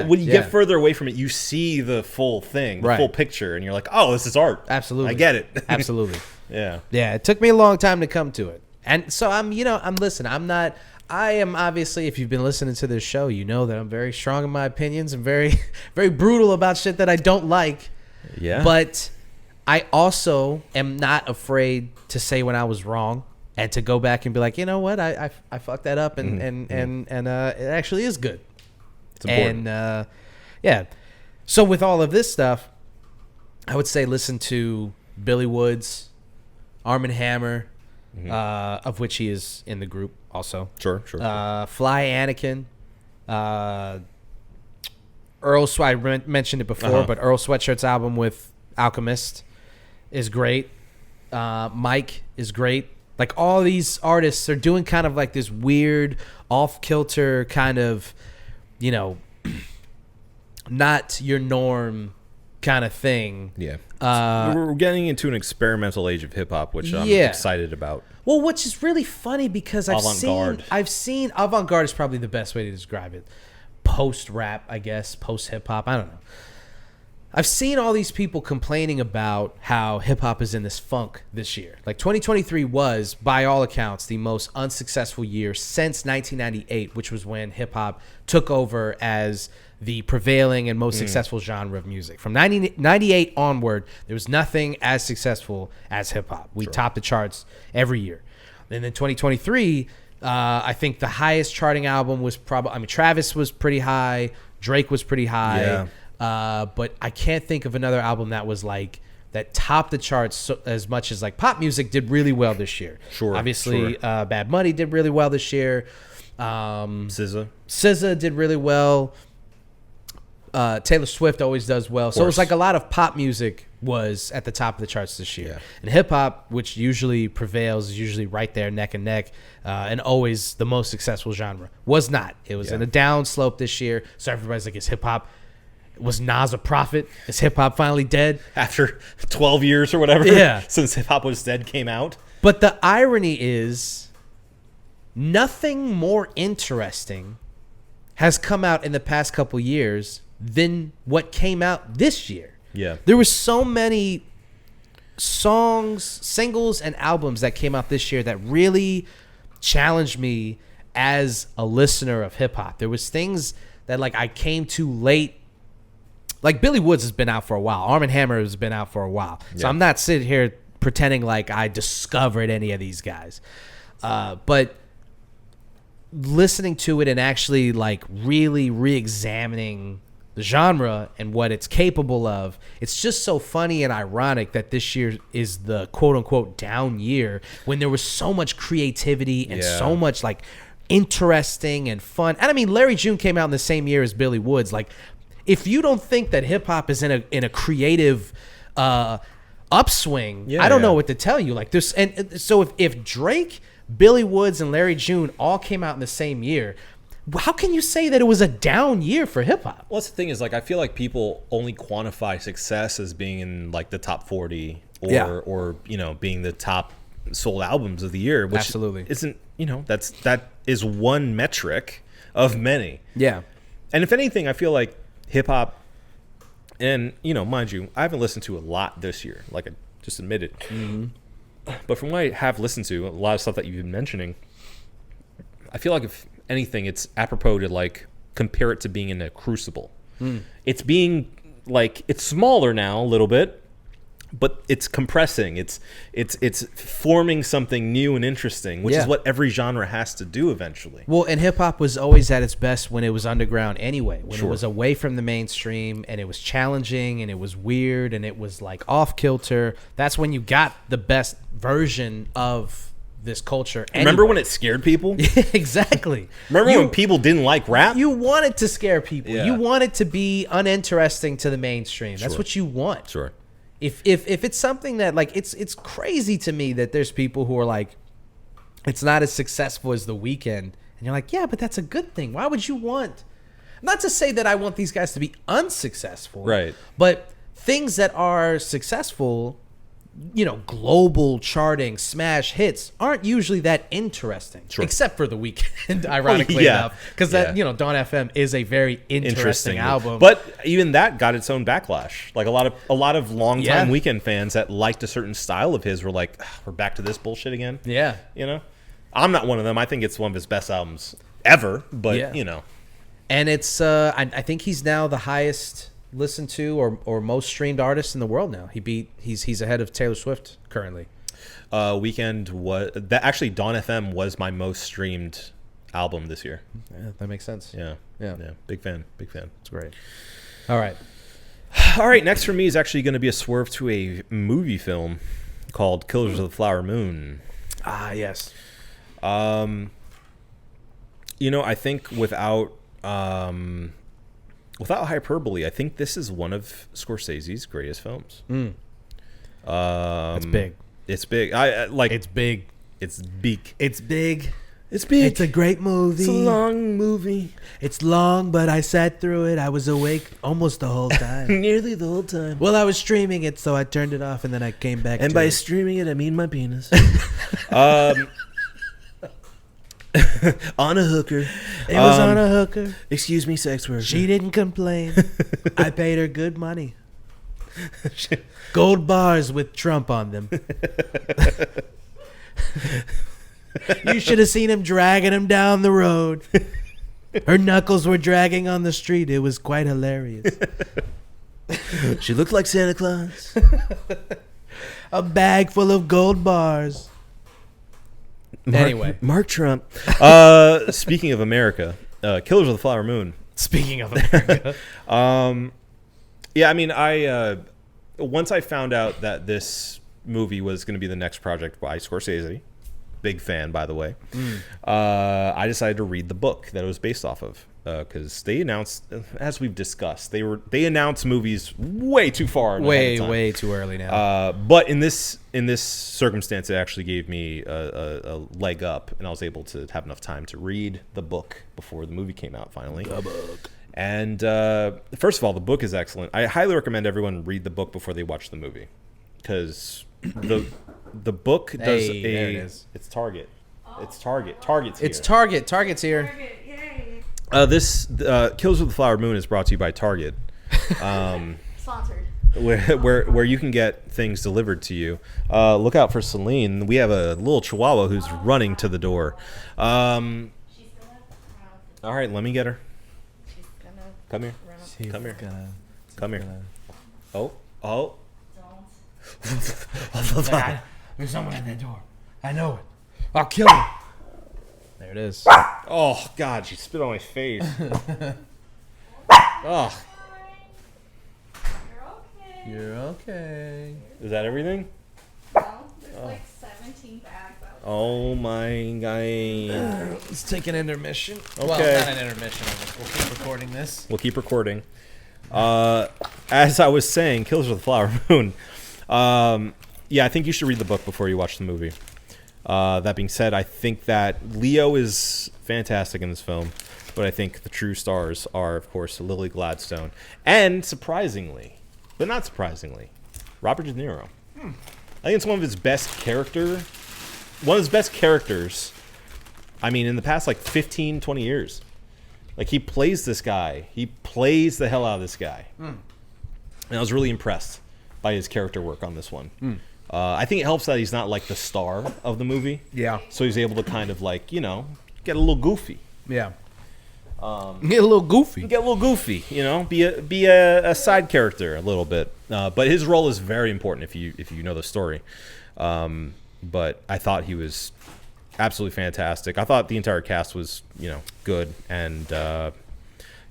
When you get further away from it, you see the full thing, the full picture, and you're like, oh, this is art. Absolutely, I get it. Absolutely. Yeah. It took me a long time to come to it, and so I'm listening. I am obviously, if you've been listening to this show, you know that I'm very strong in my opinions and very, very brutal about shit that I don't like. Yeah. But I also am not afraid to say when I was wrong and to go back and be like, you know what, I fucked that up, and it actually is good. It's important. And so with all of this stuff, I would say listen to Billy Woods, Arm & Hammer, of which he is in the group also. Sure. Fly Anakin, Earl I mentioned it before, but Earl Sweatshirt's album with Alchemist is great. Mike is great. Like all these artists are doing kind of like this weird off-kilter kind of, you know, not your norm kind of thing. Yeah. We're getting into an experimental age of hip hop, which I'm Yeah. excited about. Well, which is really funny because Avant-garde. I've seen avant-garde is probably the best way to describe it. Post-rap, I guess, post-hip-hop, I don't know. I've seen all these people complaining about how hip-hop is in this funk this year. Like 2023 was, by all accounts, the most unsuccessful year since 1998, which was when hip-hop took over as the prevailing and most successful genre of music. From 1998 onward, there was nothing as successful as hip-hop. We topped the charts every year. And then 2023, I think the highest charting album was probably, Travis was pretty high, Drake was pretty high. Yeah. But I can't think of another album that was like that topped the charts as much as like pop music did really well this year. Sure, Obviously, sure. Bad Money did really well this year. SZA did really well. Taylor Swift always does well. So it was like a lot of pop music was at the top of the charts this year. Yeah. And hip hop, which usually prevails, is usually right there neck and neck, and always the most successful genre, was not. It was in a down slope this year. So everybody's like, is hip hop, was Nas a prophet? Is hip hop finally dead? After 12 years or whatever, Yeah. since Hip Hop Was Dead came out. But the irony is nothing more interesting has come out in the past couple years than what came out this year. Yeah. There were so many songs, singles, and albums that came out this year that really challenged me as a listener of hip hop. There was things that like I came to late. Like Billy Woods has been out for a while. Arm & Hammer has been out for a while. So Yeah. I'm not sitting here pretending like I discovered any of these guys. But listening to it and actually like really re-examining the genre and what it's capable of, it's just so funny and ironic that this year is the quote-unquote down year when there was so much creativity and so much like interesting and fun. And I mean, Larry June came out in the same year as Billy Woods. Like, if you don't think that hip hop is in a creative upswing, I don't know what to tell you. Like this, and so if Drake, Billy Woods, and Larry June all came out in the same year, how can you say that it was a down year for hip hop? Well, that's the thing is, like, I feel like people only quantify success as being in like the top 40 or you know, being the top sold albums of the year, which Absolutely isn't, you know, that is one metric of many. Yeah. And if anything, I feel like hip hop, and you know, mind you, I haven't listened to a lot this year, like I just admitted. But from what I have listened to, a lot of stuff that you've been mentioning, I feel like if anything, it's apropos to like compare it to being in a crucible. It's being like, it's smaller now a little bit, but it's compressing. It's forming something new and interesting, which is what every genre has to do eventually. Well, and hip hop was always at its best when it was underground anyway, when it was away from the mainstream and it was challenging and it was weird and it was like off kilter. That's when you got the best version of this culture. Remember when it scared people? Exactly. Remember when people didn't like rap? You wanted to scare people. Yeah. You wanted to be uninteresting to the mainstream. That's what you want. Sure. If it's something that like it's crazy to me that there's people who are like, it's not as successful as The Weeknd, and you're like, yeah, but that's a good thing. Why would you want? Not to say that I want these guys to be unsuccessful, Right? But things that are successful, you know, global charting smash hits aren't usually that interesting, except for The Weeknd, ironically enough, because that, you know, Dawn FM is a very interesting album. But even that got its own backlash. Like a lot of longtime Weeknd fans that liked a certain style of his were like, we're back to this bullshit again. Yeah, you know, I'm not one of them. I think it's one of his best albums ever. But you know, and it's I think he's now the highest listened to or most streamed artist in the world now. He's ahead of Taylor Swift currently. Weeknd was that actually Dawn FM was my most streamed album this year. Yeah, that makes sense. Yeah. Big fan. It's great. All right. Next for me is actually going to be a swerve to a movie film called Killers of the Flower Moon. Ah, yes. You know, I think without without hyperbole, I think this is one of Scorsese's greatest films. It's big. It's big. I like. It's big. It's big. It's big. It's big. It's a great movie. It's a long movie. It's long, but I sat through it. I was awake almost the whole time. Nearly the whole time. Well, I was streaming it, so I turned it off, and then I came back. And to by it. streaming it, I mean my penis. On a hooker. It was on a hooker. Excuse me, sex worker. She didn't complain. I paid her good money. Gold bars with Trump on them. You should have seen him dragging him down the road. Her knuckles were dragging on the street. It was quite hilarious. She looked like Santa Claus. A bag full of gold bars. Anyway. Mark Trump. Speaking of America, Killers of the Flower Moon. Speaking of America. Yeah, I mean, once I found out that this movie was going to be the next project by Scorsese, big fan, by the way, I decided to read the book that it was based off of, because they announced, as we've discussed, they announced movies way too far, way too early now. But in this circumstance, it actually gave me a leg up, and I was able to have enough time to read the book before the movie came out finally. The book. And first of all, the book is excellent. I highly recommend everyone read the book before they watch the movie, because the book does there it is. It's Target. It's Target. Target's here. It's Target. Target's here. Target, yay. This Kills with the Flower Moon is brought to you by Target, Sponsored. where you can get things delivered to you. Look out for Celine. We have a little Chihuahua who's running to the door. All She's gonna right, let me get her. she's gonna Come here. She's Come here. gonna- Come here. gonna- Oh. don't. There's someone at that door. I know it. I'll kill him. There it is. Oh God, she spit on my face. Oh, You're okay. You're okay. is that everything? No, there's like 17 bags out. Oh my God. Let's take an intermission. Okay. Well, not an intermission. We'll keep recording this. We'll keep recording. As I was saying, Killers of the Flower Moon. Yeah, I think you should read the book before you watch the movie. That being said, I think that Leo is fantastic in this film, but I think the true stars are, of course, Lily Gladstone, and surprisingly, but not surprisingly, Robert De Niro. I think it's one of his best characters. I mean, in the past, like 15, 20 years. Like, he plays this guy. He plays the hell out of this guy. And I was really impressed by his character work on this one. I think it helps that he's not, like, the star of the movie. Yeah. So he's able to kind of, like, you know, get a little goofy. Yeah. Get a little goofy. Get a little goofy, you know, be a side character a little bit. But his role is very important if you know the story. But I thought he was absolutely fantastic. I thought the entire cast was, you know, good, and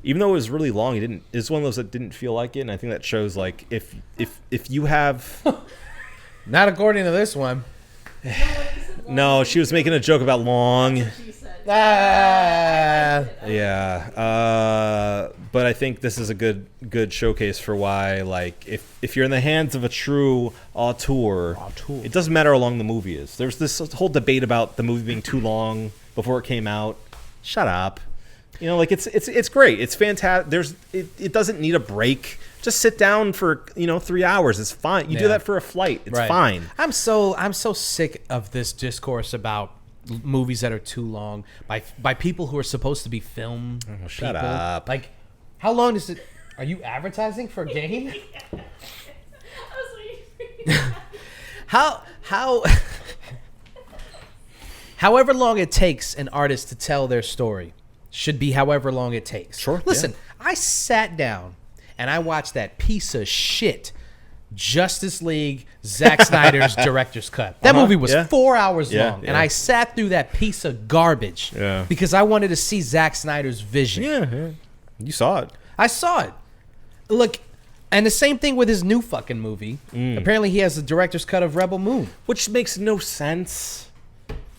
even though it was really long, it's one of those that didn't feel like it. And I think that shows, like, if you have Not according to this one. no, she was making a joke about long. She said. Ah. Yeah, but I think this is a good showcase for why, like, if you're in the hands of a true auteur, it doesn't matter how long the movie is. There's this whole debate about the movie being too long before it came out. Shut up. You know, like, it's great. It's fantastic. It doesn't need a break. Just sit down for, you know, 3 hours. It's fine. You do Yeah. that for a flight. It's Right. fine. I'm so sick of this discourse about movies that are too long by people who are supposed to be film shut people. up. Like, how long does it? Are you advertising for a game? I was waiting for you. How however long it takes an artist to tell their story should be however long it takes. Sure, Listen, I sat down and I watched that piece of shit Justice League, Zack Snyder's director's cut. That movie was 4 hours long, and I sat through that piece of garbage because I wanted to see Zack Snyder's vision. Yeah. You saw it. I saw it. Look, and the same thing with his new fucking movie. Apparently, he has the director's cut of Rebel Moon. Which makes no sense.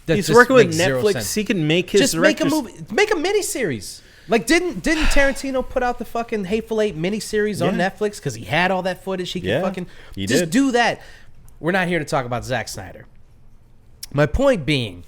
That He's just working with makes zero Netflix. sense. He can make his Just make a director's- movie, make a miniseries. Like, didn't Tarantino put out the fucking Hateful Eight miniseries on Yeah. Netflix because he had all that footage? He could Yeah, fucking he just did. do that. We're not here to talk about Zack Snyder. My point being,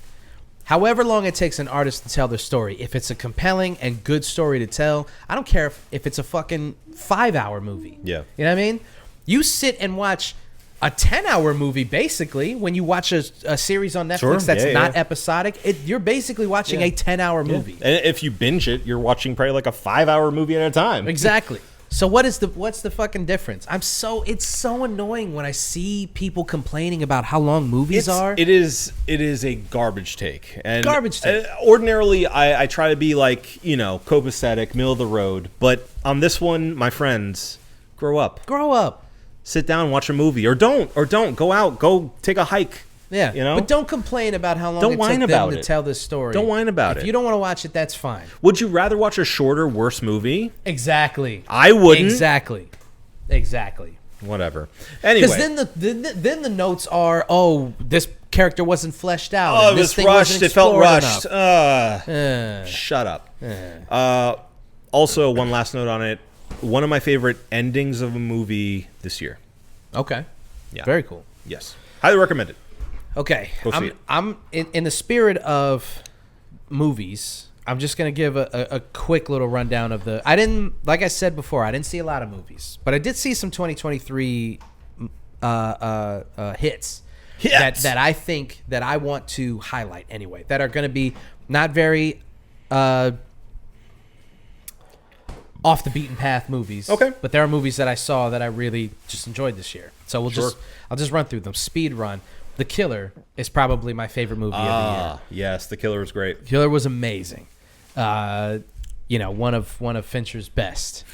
however long it takes an artist to tell their story, if it's a compelling and good story to tell, I don't care if it's a fucking 5-hour movie. Yeah. You know what I mean? You sit and watch a 10-hour movie, basically, when you watch a series on Netflix Sure. that's Yeah, not yeah. episodic, you're basically watching a 10-hour movie. And if you binge it, you're watching probably like a 5-hour movie at a time. Exactly. So what's the fucking difference? It's so annoying when I see people complaining about how long movies are. It is a garbage take. And Garbage take. Ordinarily, I try to be like, copacetic, middle of the road. But on this one, my friends, grow up. Grow up. Sit down, watch a movie, or don't go out, go take a hike. Yeah, You know? but don't complain about how long Don't it whine took them about to it. tell this story. Don't whine about If it. you don't want to watch it, that's fine. Would you rather watch a shorter, worse movie? Exactly. I wouldn't. Exactly. Whatever. Because Anyway. then the notes are, this character wasn't fleshed out. Oh, and it this was thing rushed. wasn't It felt explored rushed. enough." Shut up. Also, one last note on it. One of my favorite endings of a movie this year. Okay. Yeah. Very cool. Yes. Highly recommend it. Okay. Go see it. I'm in the spirit of movies. I'm just gonna give a quick little rundown of the. Like I said before, I didn't see a lot of movies, but I did see some 2023 hits. Hits. That I think that I want to highlight anyway. That are gonna be not very off the beaten path movies. Okay. But there are movies that I saw that I really just enjoyed this year. So I'll just run through them. Speed run. The Killer is probably my favorite movie of the year. Yes, The Killer was great. Killer was amazing. One of Fincher's best.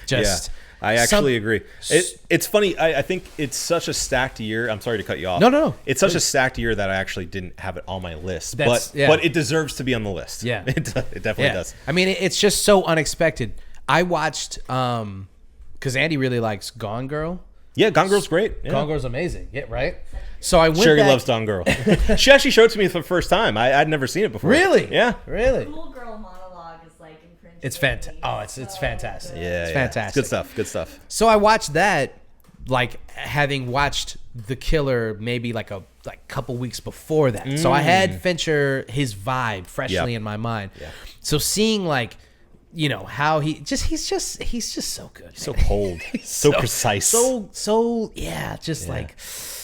Just I actually agree. It's funny. I think it's such a stacked year. I'm sorry to cut you off. No. It's such a stacked year that I actually didn't have it on my list. That's- But yeah. but it deserves to be on the list. Yeah. It definitely does. I mean, it's just so unexpected. I watched because Andy really likes Gone Girl. Yeah, Gone Girl's great. Yeah. Gone Girl's amazing. Yeah, right. So I went. Sherry back, loves Gone Girl. She actually showed it to me for the first time. I'd never seen it before. Really? Yeah. Really. Cool girl monologue is like infringing. It's fantastic. Oh, it's fantastic. Yeah. It's yeah. fantastic. Good stuff. Good stuff. So I watched that, like having watched The Killer maybe like a couple weeks before that. So I had Fincher, his vibe freshly Yeah. in my mind. Yeah. So seeing how he's just so good. So man. cold. so precise. Just like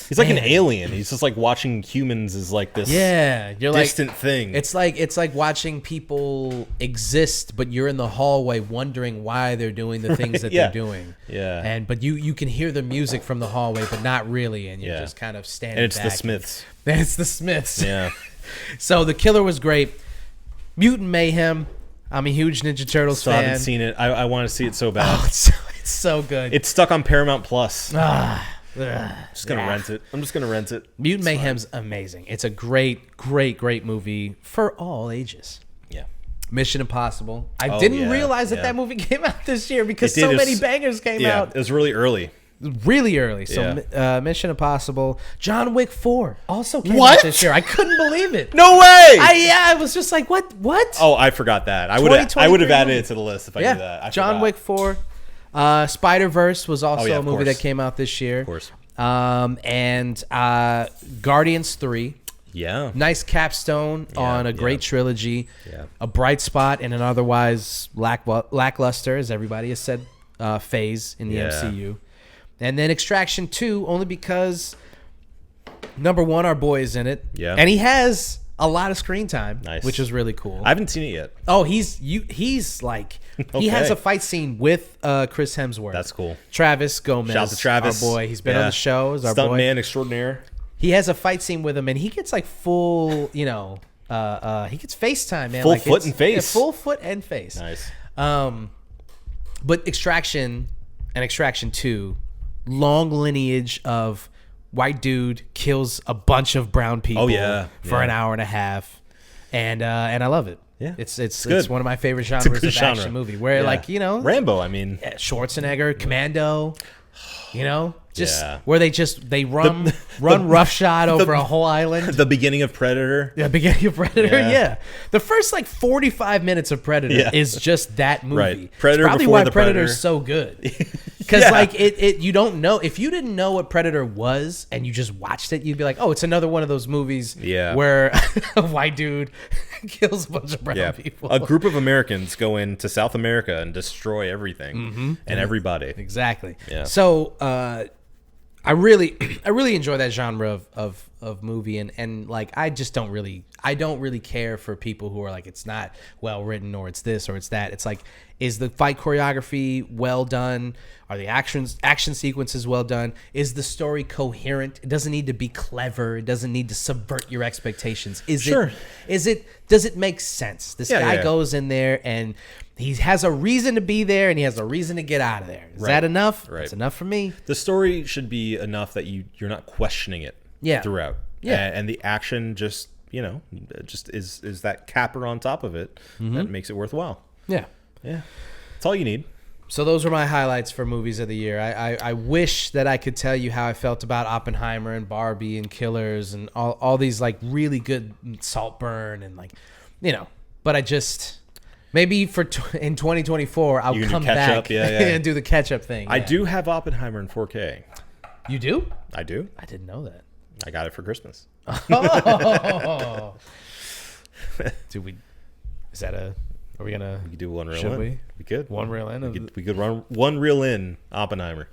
He's like man. an alien. He's just like watching humans as like this you're distant thing. It's like watching people exist, but you're in the hallway wondering why they're doing the things that Yeah. they're doing. Yeah. But you can hear the music from the hallway, but not really, and you're Yeah. just kind of standing. And it's the back. Smiths. And it's the Smiths. Yeah. So The Killer was great. Mutant Mayhem. I'm a huge Ninja Turtles Still fan. haven't seen it. I want to see it so bad. Oh, it's so good. It's stuck on Paramount Plus. Ugh. Just gonna rent it. I'm just gonna rent it. Mutant Mayhem's amazing. It's a great, great, great movie for all ages. Yeah. Mission Impossible. I Oh, didn't yeah, realize that yeah. that movie came out this year because It did. so It many was- bangers came Yeah. out It was really early. really early. So Yeah. Mission Impossible. John Wick 4 also came What? out this year. I couldn't believe it. No way. I was just like, what? Oh, I forgot that. I would have 2023 added movie. it to the list if I Yeah. knew that. I John forgot. Wick 4. Spider-Verse was also yeah, a of movie course. that came out this year. Of course. And Guardians 3. Yeah. Nice capstone on a great trilogy. Yeah. A bright spot in an otherwise lackluster, as everybody has said, phase in the Yeah. MCU. And then Extraction 2, only because, number one, our boy is in it. Yeah. And he has a lot of screen time, Nice. which is really cool. I haven't seen it yet. Oh, he's like, he has Okay. a fight scene with Chris Hemsworth. That's cool. Travis Gomez. Shout out to Travis. Our boy. He's been on Yeah. the show. Is our Stunt boy. man extraordinaire. He has a fight scene with him, and he gets like full, he gets FaceTime, man. Full like foot it's- and face. Yeah, full foot and face. Nice. But Extraction and Extraction 2, long lineage of white dude kills a bunch of brown people yeah. for Yeah. an hour and a half. And I love it. Yeah. It's good. one of my favorite a genres good of genre. action movie where Yeah. like, Rambo, I mean. Schwarzenegger, Commando. You know, just Yeah. where they run roughshod over a whole island. The beginning of Predator. The beginning of Predator, Yeah. yeah. The first 45 minutes of Predator is just that movie. Right. Predator it's probably before why the Predator's Predator. so good. Because it you don't know, if you didn't know what Predator was and you just watched it, you'd be like, oh, it's another one of those movies where a white dude kills a bunch of brown people. A group of Americans go into South America and destroy everything and everybody. Exactly. Yeah. So I really enjoy that genre of movie, and like I don't really care for people who are like, it's not well written or it's this or it's that. It's like, is the fight choreography well done? Are the action sequences well done? Is the story coherent? It doesn't need to be clever. It doesn't need to subvert your expectations. Does it make sense? This guy goes in there and he has a reason to be there and he has a reason to get out of there. Is that enough? Right. It's enough for me. The story should be enough that you're not questioning it throughout. Yeah. And the action just is that capper on top of it that makes it worthwhile. Yeah. Yeah. That's all you need. So those were my highlights for movies of the year. I wish that I could tell you how I felt about Oppenheimer and Barbie and Killers and all these like really good Saltburn and like, but I just maybe in 2024 I'll come back and do the catch up thing. I do have Oppenheimer in 4K. You do? I do. I didn't know that. I got it for Christmas. Oh. Are we gonna? We could do one reel Should in. we could. One reel in? We could run one reel in Oppenheimer.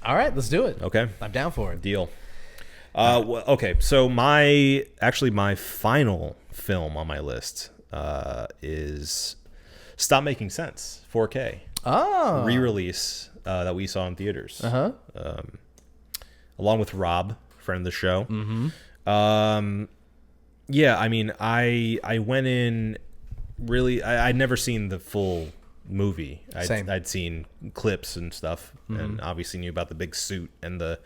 All right, let's do it. Okay. I'm down for it. Deal. Okay, so my final film on my list is Stop Making Sense, 4K. Oh. Re-release that we saw in theaters. Along with Rob, friend of the show. Mm-hmm. Yeah, I mean, I went in really. I'd never seen the full movie. I'd seen clips and stuff, and obviously knew about the big suit and the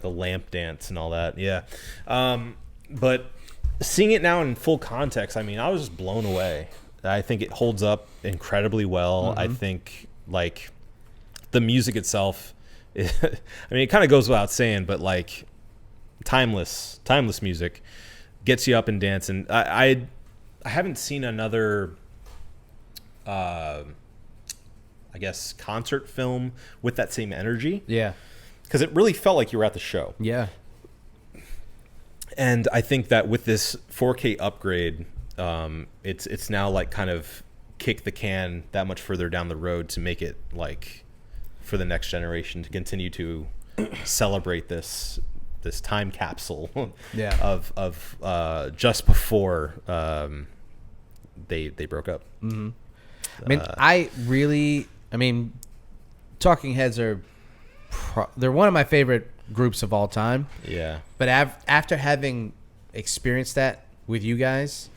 lamp dance and all that. Yeah, but seeing it now in full context, I mean, I was just blown away. I think it holds up incredibly well. I think like the music itself. I mean, it kind of goes without saying, but like timeless music gets you up and dancing. I haven't seen another, I guess, concert film with that same energy. Yeah. Because it really felt like you were at the show. Yeah. And I think that with this 4K upgrade, it's now like kind of kick the can that much further down the road to make it like for the next generation to continue to celebrate this time capsule of just before they broke up. Mm-hmm. I mean, Talking Heads are they're one of my favorite groups of all time. Yeah. But after having experienced that with you guys,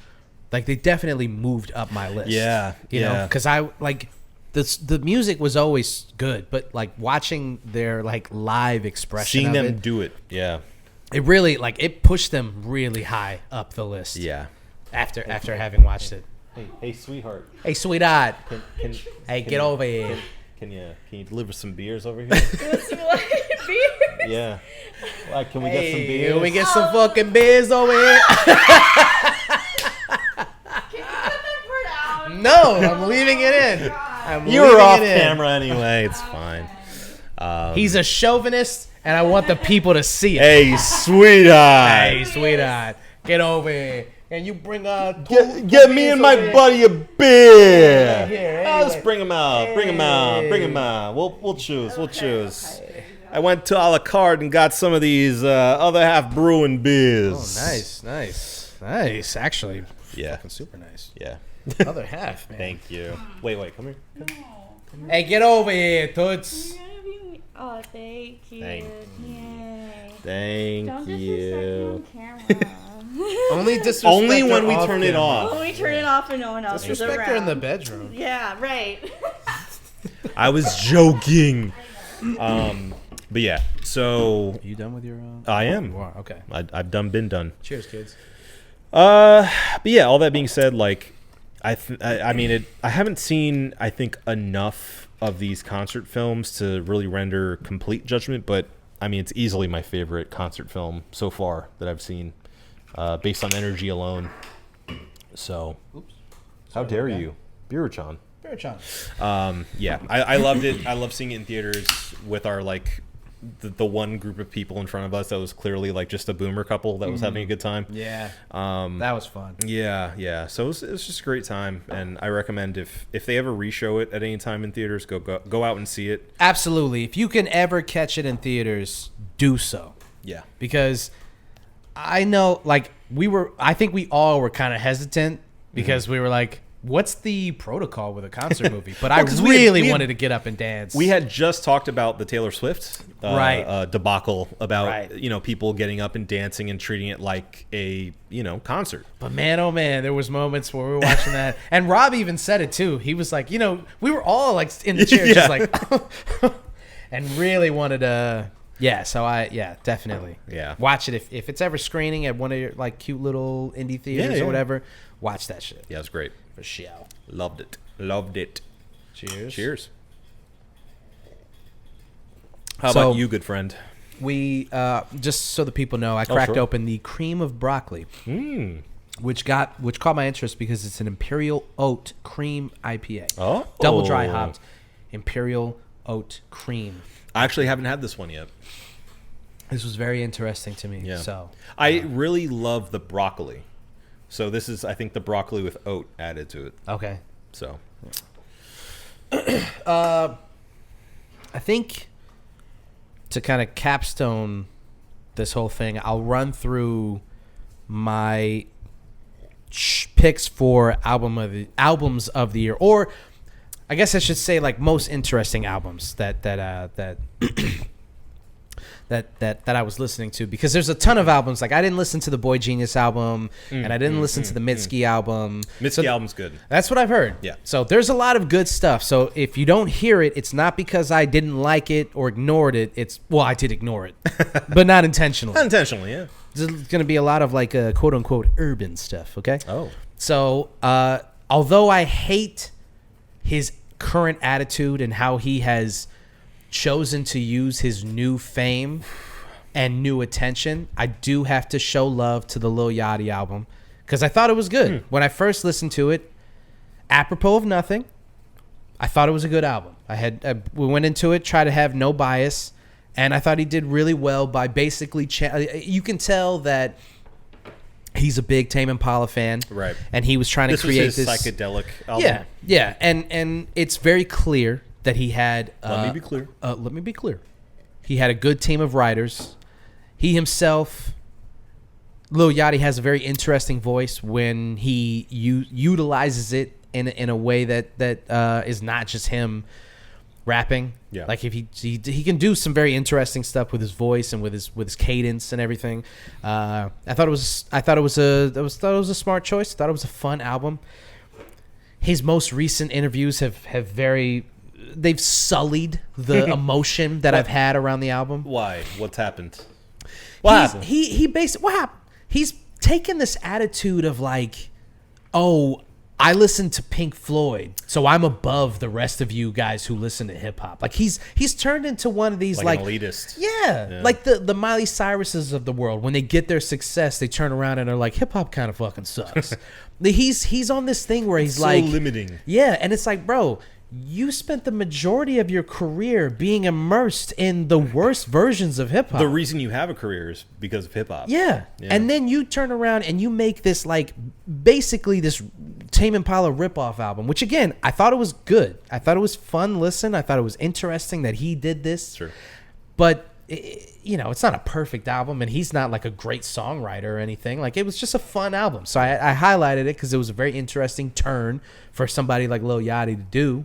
like they definitely moved up my list. Yeah. You know, because I like the music was always good, but like watching their like live expression, seeing them do it, it really like it pushed them really high up the list. Yeah. After having watched it. Hey, sweetheart. Hey, sweetheart. Hey, get over here. Can you deliver some beers over here? Some what? Beers? Yeah. Like, can we get some beers? Can we get some fucking beers over here? Can you cut that part out? No, I'm leaving it in. You were off camera anyway. It's fine. He's a chauvinist, and I want the people to see it. Hey, sweetheart. Hey, sweetheart. Get over here. And you bring Get me and my buddy a beer. Here, Let's bring him out. Bring him out. We'll choose. I went to a la carte and got some of these other half brewing beers. Oh, nice. Actually, yeah, fucking super nice. Yeah. Other half, man. Thank you. Wait, come here. Hey, get over here, Toots. Oh, thank you. Yay. Thank Don't you. disrespect me on camera. Only when we turn it off. When we turn it off and no one else is around. Disrespect her in the bedroom. Yeah, right. I was joking. But yeah, so Are you done with your? I am. You are. Okay. I've been done. Cheers, kids. But yeah, all that being said, like I mean, I haven't seen, I think, enough of these concert films to really render complete judgment, but I mean, it's easily my favorite concert film so far that I've seen, based on energy alone. So, how dare you, Birichan? Yeah, I loved it. I love seeing it in theaters with our the one group of people in front of us that was clearly just a boomer couple that was having a good time. Yeah, that was fun. Yeah. So it was just a great time, and I recommend if they ever reshow it at any time in theaters, go out and see it. Absolutely, if you can ever catch it in theaters, do so. Yeah, because I know, I think we all were kind of hesitant because we were like, what's the protocol with a concert movie? But I really wanted to get up and dance. We had just talked about the Taylor Swift debacle about people getting up and dancing and treating it like a concert. But man, oh man, there was moments where we were watching that, and Rob even said it too. He was like, we were all in the chair, just like, and really wanted to. Yeah, so definitely. Yeah. Watch it if it's ever screening at one of your cute little indie theaters or whatever. Watch that shit. Yeah, it's great. For sure. Loved it. Cheers. How about you, good friend? We just so the people know, I cracked open the cream of broccoli, which caught my interest because it's an imperial oat cream IPA. Oh, double dry hopped imperial oat cream. I actually haven't had this one yet. This was very interesting to me. Yeah. So I really love the broccoli. So this is, I think, the broccoli with oat added to it. Okay. So, I think to kind of capstone this whole thing, I'll run through my picks for albums of the year, or I guess I should say most interesting albums that I was listening to, because there's a ton of albums. I didn't listen to the Boy Genius album, and I didn't listen to the Mitski album. Mitski album's good. That's what I've heard. Yeah. So there's a lot of good stuff. So if you don't hear it, it's not because I didn't like it or ignored it. I did ignore it, but not intentionally. Not intentionally, yeah. There's going to be a lot of quote unquote urban stuff. Okay. Oh. So although I hate his current attitude and how he has chosen to use his new fame and new attention, I do have to show love to the Lil Yachty album because I thought it was good. When I first listened to it, apropos of nothing, I thought it was a good album. We went into it, tried to have no bias, and I thought he did really well by basically you can tell that he's a big Tame Impala fan, right? And he was trying to create this psychedelic album. Yeah, and it's very clear that he had. Let me be clear. He had a good team of writers. He himself, Lil Yachty, has a very interesting voice when he utilizes it in a way that is not just him rapping. Yeah. If he can do some very interesting stuff with his voice and with his cadence and everything. I thought it was a smart choice. I thought it was a fun album. His most recent interviews they've sullied the emotion that I've had around the album. Why? What's happened? What happened? What happened? He's taken this attitude of I listen to Pink Floyd, so I'm above the rest of you guys who listen to hip hop. He's turned into one of these an elitist. Yeah. The Miley Cyruses of the world. When they get their success, they turn around and are like, hip hop kind of fucking sucks. He's on this thing where he's so limiting. Yeah, and it's bro, you spent the majority of your career being immersed in the worst versions of hip hop. The reason you have a career is because of hip hop. Yeah. And then you turn around and you make this basically this Tame Impala ripoff album, which again, I thought it was good. I thought it was fun listen. I thought it was interesting that he did this. Sure. But it's not a perfect album, and he's not a great songwriter or anything. It was just a fun album. So I highlighted it because it was a very interesting turn for somebody like Lil Yachty to do.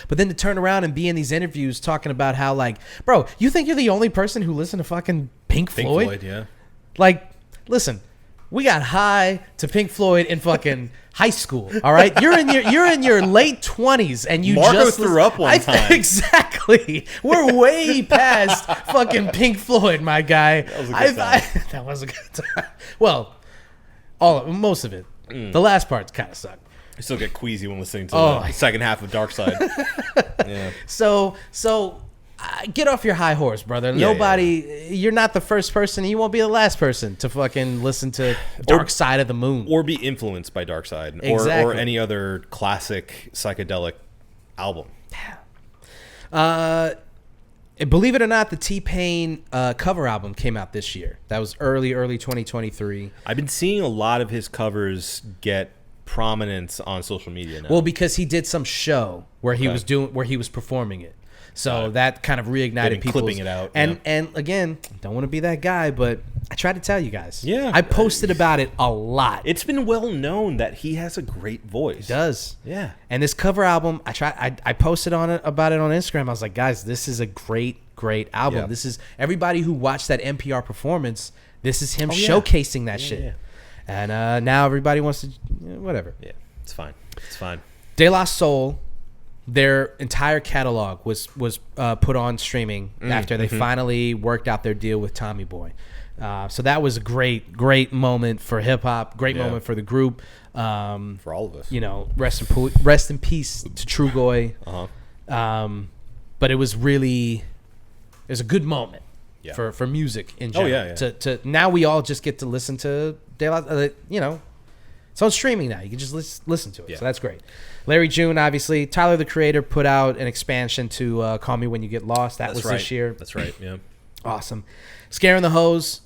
But then to turn around and be in these interviews talking about how bro, you think you're the only person who listened to fucking Pink Floyd? Yeah. Listen, we got high to Pink Floyd in fucking high school. All right, you're in your late 20s, and you Marco just threw up one time. Exactly. We're way past fucking Pink Floyd, my guy. That was a good time. That was a good time. Well, most of it. The last part kind of sucked. I still get queasy when listening to Oh. the second half of Dark Side. Yeah. So get off your high horse, brother. Nobody, you're not the first person. You won't be the last person to fucking listen to Dark Side of the Moon. Or be influenced by Dark Side. Or Exactly. any other classic psychedelic album. Believe it or not, the T-Pain cover album came out this year. That was early 2023. I've been seeing a lot of his covers get prominence on social media now. Well, because he did some show where he was performing it. So that kind of reignited people clipping it out. And again, don't want to be that guy, but I tried to tell you guys. Yeah. I posted about it a lot. It's been well known that he has a great voice. It does. Yeah. And this cover album, I posted about it on Instagram. I was like, guys, this is a great album. Yeah. This is everybody who watched that NPR performance. This is him Oh, yeah. showcasing that shit. Yeah. And now everybody wants to, whatever. Yeah. It's fine. It's fine. De La Soul, their entire catalog was put on streaming after they finally worked out their deal with Tommy Boy. So that was a great moment for hip hop. Great moment for the group. For all of us. Rest in peace to Trugoy. But it was a good moment for music in general. yeah. To now we all just get to listen to De La. It's on streaming now. You can just listen to it. Yeah. So that's great. Larry June, obviously. Tyler, the Creator, put out an expansion to Call Me When You Get Lost. That was this year. That's right. Yeah. Awesome. Scaring the Hose,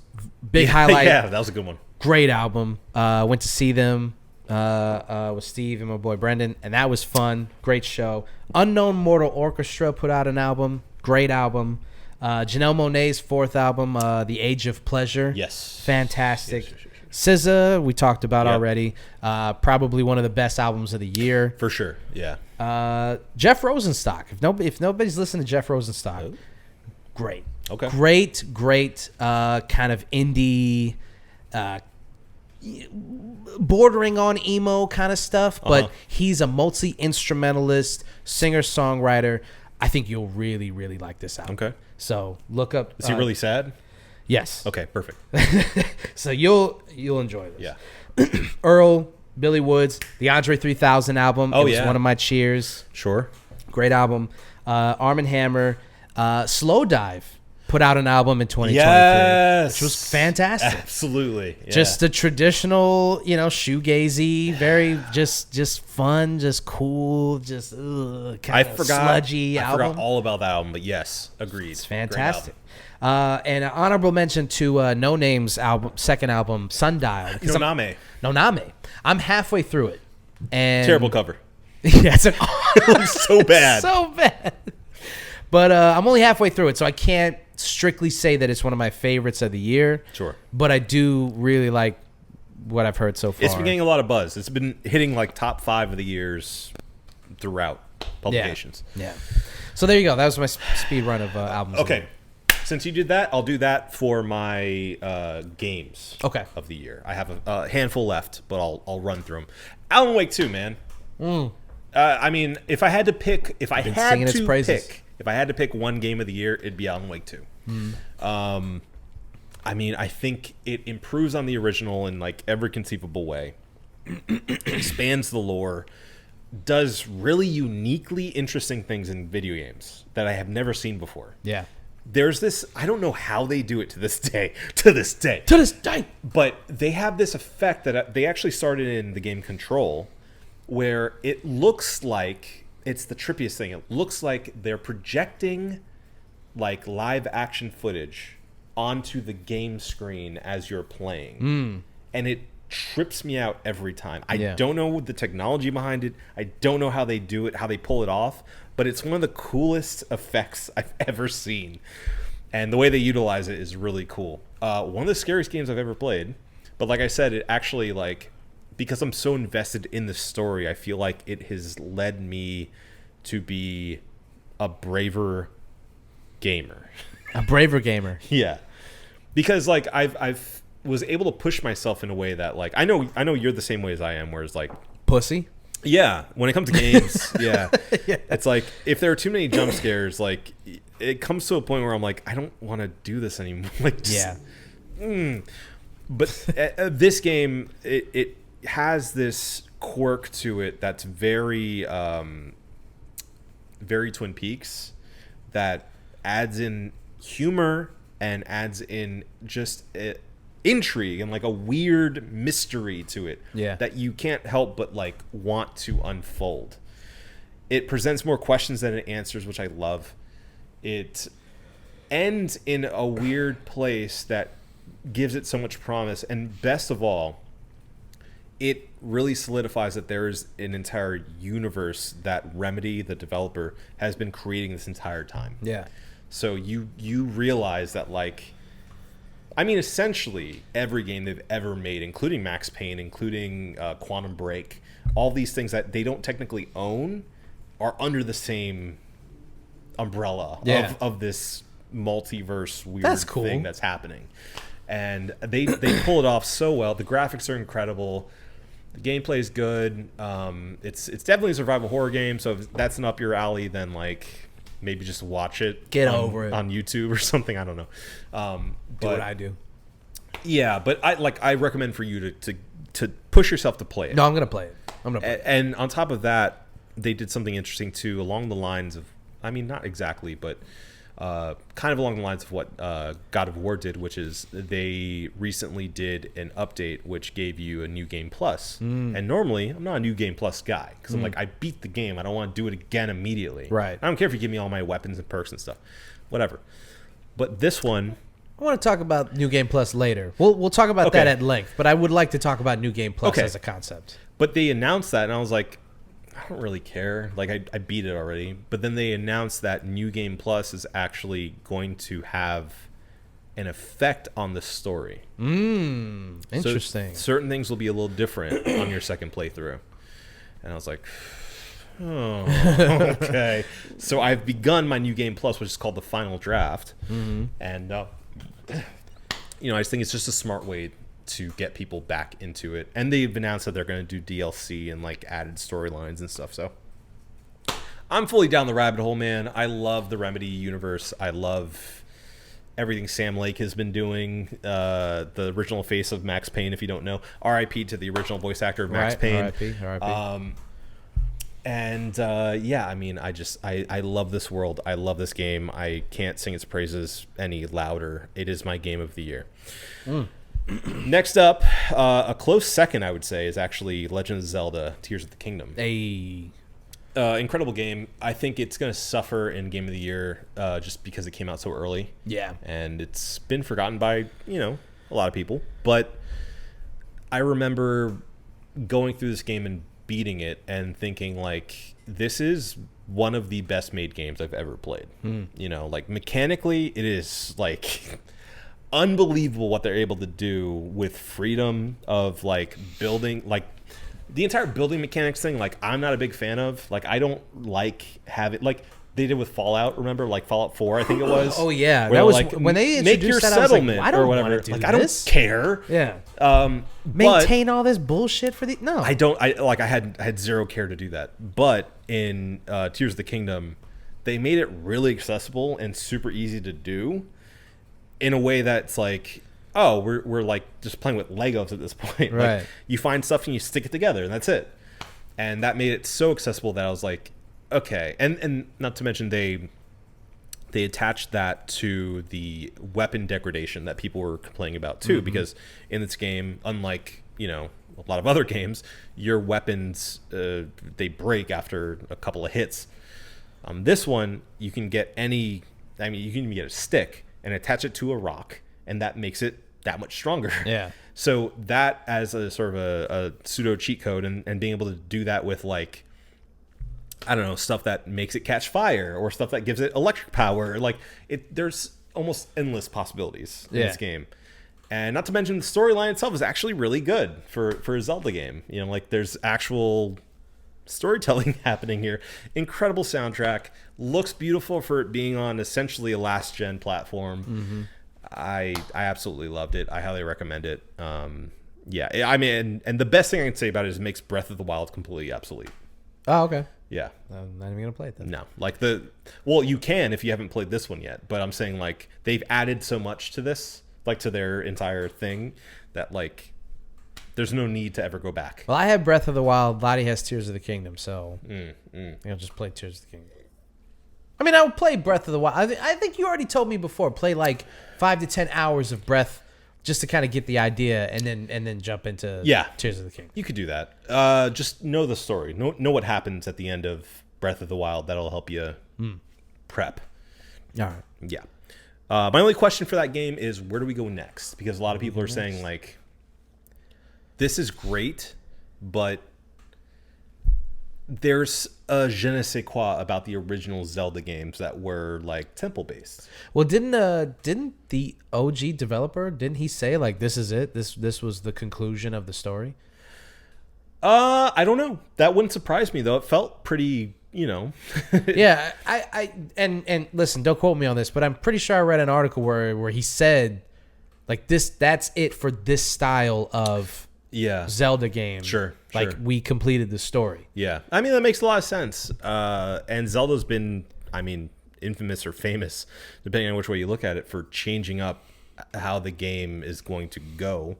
big highlight. Yeah, that was a good one. Great album. Went to see them with Steve and my boy Brendan, and that was fun. Great show. Unknown Mortal Orchestra put out an album. Great album. Janelle Monáe's fourth album, The Age of Pleasure. Yes. Fantastic. Yes. SZA, we talked about Yep. already. Probably one of the best albums of the year. For sure. Yeah. Jeff Rosenstock. If nobody's listening to Jeff Rosenstock, great. Okay. Great kind of indie, bordering on emo kind of stuff, but he's a multi-instrumentalist, singer-songwriter. I think you'll really, really like this album. Okay. So look up. Is he really sad? Yes. Okay, perfect. So you'll enjoy this. Yeah. Earl, Billy Woods, the Andre 3000 album. Oh, it was yeah. one of my cheers. Sure. Great album. Arm & Hammer. Slow Dive put out an album in 2023. Yes. Which was fantastic. Absolutely. Yeah. Just the traditional, shoegazy, very just fun, just cool, just kind of sludgy I album. forgot all about that album, but yes, agreed. It's fantastic. And an honorable mention to No Name's second album, Sundial. No Name. No Name. I'm halfway through it. And Terrible cover. Yeah, it's So bad. so bad. But I'm only halfway through it, so I can't strictly say that it's one of my favorites of the year. Sure. But I do really like what I've heard so far. It's been getting a lot of buzz. It's been hitting like top 5 of the years throughout publications. Yeah. So there you go. That was my speed run of albums. Okay. Since you did that, I'll do that for my games of the year. I have a handful left, but I'll run through them. Alan Wake 2, man. I mean, if I had to pick, if I had to pick one game of the year, it'd be Alan Wake 2. I mean, I think it improves on the original in like every conceivable way. Expands the lore, does really uniquely interesting things in video games that I have never seen before. Yeah. There's this, I don't know how they do it to this day, but they have this effect that they actually started in the game Control, where it looks like, it's the trippiest thing, it looks like they're projecting like live action footage onto the game screen as you're playing. And it trips me out every time. I don't know the technology behind it. I don't know how they do it, how they pull it off, but it's one of the coolest effects I've ever seen. And the way they utilize it is really cool. One of the scariest games I've ever played. But like I said, it actually, like, because I'm so invested in the story, I feel like it has led me to be a braver gamer. A braver gamer. Yeah. Because like I've was able to push myself in a way that, like, I know you're the same way as I am, whereas like Pussy. Yeah, when it comes to games, yeah. It's like if there are too many jump scares, like it comes to a point where I'm like, I don't want to do this anymore. Like, just, But this game, it has this quirk to it that's very very Twin Peaks, that adds in humor and adds in just intrigue and like a weird mystery to it that you can't help but like want to unfold. It presents more questions than it answers, which I love. It ends in a weird place that gives it so much promise, and best of all, it really solidifies that there is an entire universe that Remedy, the developer, has been creating this entire time. Yeah. So you realize that, like, I mean, essentially every game they've ever made, including Max Payne, including Quantum Break, all these things that they don't technically own are under the same umbrella of this multiverse weird thing that's happening. And they pull it off so well. The graphics are incredible. The gameplay is good. It's definitely a survival horror game. So if that's not up your alley, then like maybe just watch it. Get over it on YouTube or something. I don't know. Do what I do. Yeah, but I recommend for you to push yourself to play it. No, I'm gonna play it. And on top of that, they did something interesting too, along the lines of, I mean, not exactly, but kind of along the lines of what God of War did, which is they recently did an update which gave you a New Game Plus. And normally, I'm not a New Game Plus guy, because I'm like, I beat the game. I don't want to do it again immediately. Right. I don't care if you give me all my weapons and perks and stuff. Whatever. But this one... I want to talk about New Game Plus later. We'll talk about that at length, but I would like to talk about New Game Plus as a concept. But they announced that, and I was like, I don't really care. Like, I beat it already. But then they announced that New Game Plus is actually going to have an effect on the story. Interesting. So certain things will be a little different on your second playthrough. And I was like, oh, okay. So I've begun my New Game Plus, which is called the Final Draft. And, you know, I just think it's just a smart way to get people back into it. And they've announced that they're going to do DLC and like added storylines and stuff. So I'm fully down the rabbit hole, man. I love the Remedy universe. I love everything Sam Lake has been doing. The original face of Max Payne, if you don't know. R.I.P. to the original voice actor of Max Payne. R.I.P. And yeah, I mean, I love this world. I love this game. I can't sing its praises any louder. It is my game of the year. Next up, a close second, I would say, is actually Legend of Zelda: Tears of the Kingdom. Incredible game. I think it's going to suffer in Game of the Year just because it came out so early. Yeah. And it's been forgotten by, you know, a lot of people. But I remember going through this game and beating it and thinking, like, this is one of the best made games I've ever played. You know, like, mechanically, it is, like... unbelievable what they're able to do with freedom of like building, like the entire building mechanics thing. Like, I'm not a big fan of, like, I don't like have it like they did with Fallout. Remember, like Fallout 4, I think it was. Oh yeah, that was like, when they introduced make your that, settlement I was like, or whatever. Do I don't care. Yeah. Maintain all this bullshit for the I don't. I had zero care to do that. But in Tears of the Kingdom, they made it really accessible and super easy to do. In a way that's like, oh, we're like just playing with Legos at this point. Right. Like, you find stuff and you stick it together, and that's it. And that made it so accessible that I was like, okay. And not to mention they attached that to the weapon degradation that people were complaining about too, because in this game, unlike, you know, a lot of other games, your weapons they break after a couple of hits. This one, you can get you can even get a stick and attach it to a rock, and that makes it that much stronger. Yeah. So that as a sort of a pseudo cheat code, and being able to do that with, like, I don't know, stuff that makes it catch fire or stuff that gives it electric power. Like, there's almost endless possibilities in this game. And not to mention the storyline itself is actually really good for a Zelda game. You know, like, there's actual storytelling happening here. Incredible soundtrack. Looks beautiful for it being on essentially a last gen platform. I absolutely loved it. I highly recommend it. Yeah, I mean, and the best thing I can say about it is it makes Breath of the Wild completely obsolete. Oh, okay. Yeah. I'm not even gonna play it then. No, like well, you can if you haven't played this one yet, but I'm saying, like, they've added so much to this, like, to their entire thing, that, like, there's no need to ever go back. Well, I have Breath of the Wild. Lottie has Tears of the Kingdom, so I'll just play Tears of the Kingdom. I mean, I would play Breath of the Wild. I think you already told me before. Play like 5 to 10 hours of Breath just to kind of get the idea, and then jump into Tears of the Kingdom. You could do that. Just know the story. Know what happens at the end of Breath of the Wild. That'll help you prep. All right. Yeah. My only question for that game is, where do we go next? Because a lot of people are saying, like, this is great, but there's a je ne sais quoi about the original Zelda games that were, like, temple-based. Well, didn't the OG developer, didn't he say, like, this is it? This was the conclusion of the story? I don't know. That wouldn't surprise me, though. It felt pretty... Yeah, and listen, don't quote me on this, but I'm pretty sure I read an article where he said, like, that's it for this style of Zelda game. Sure. We completed the story. Yeah. I mean, that makes a lot of sense. And Zelda's been, I mean, infamous or famous, depending on which way you look at it, for changing up how the game is going to go.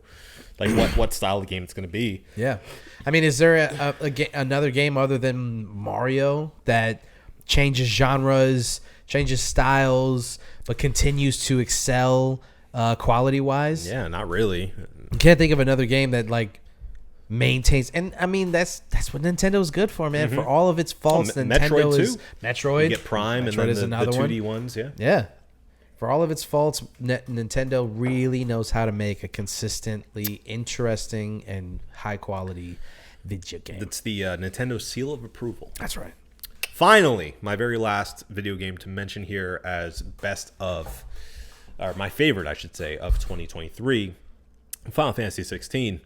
Like what style of game it's going to be. Yeah. I mean, is there another game other than Mario that changes genres, changes styles, but continues to excel quality-wise? Yeah, not really. You can't think of another game that, like, maintains. And, I mean, that's what Nintendo's good for, man. For all of its faults, Nintendo Metroid is... Too. Metroid. You get Prime, Metroid and then the 2D ones, yeah. Yeah. For all of its faults, Nintendo really knows how to make a consistently interesting and high-quality video game. That's the Nintendo seal of approval. That's right. Finally, my very last video game to mention here as best of, or my favorite, I should say, of 2023, Final Fantasy 16.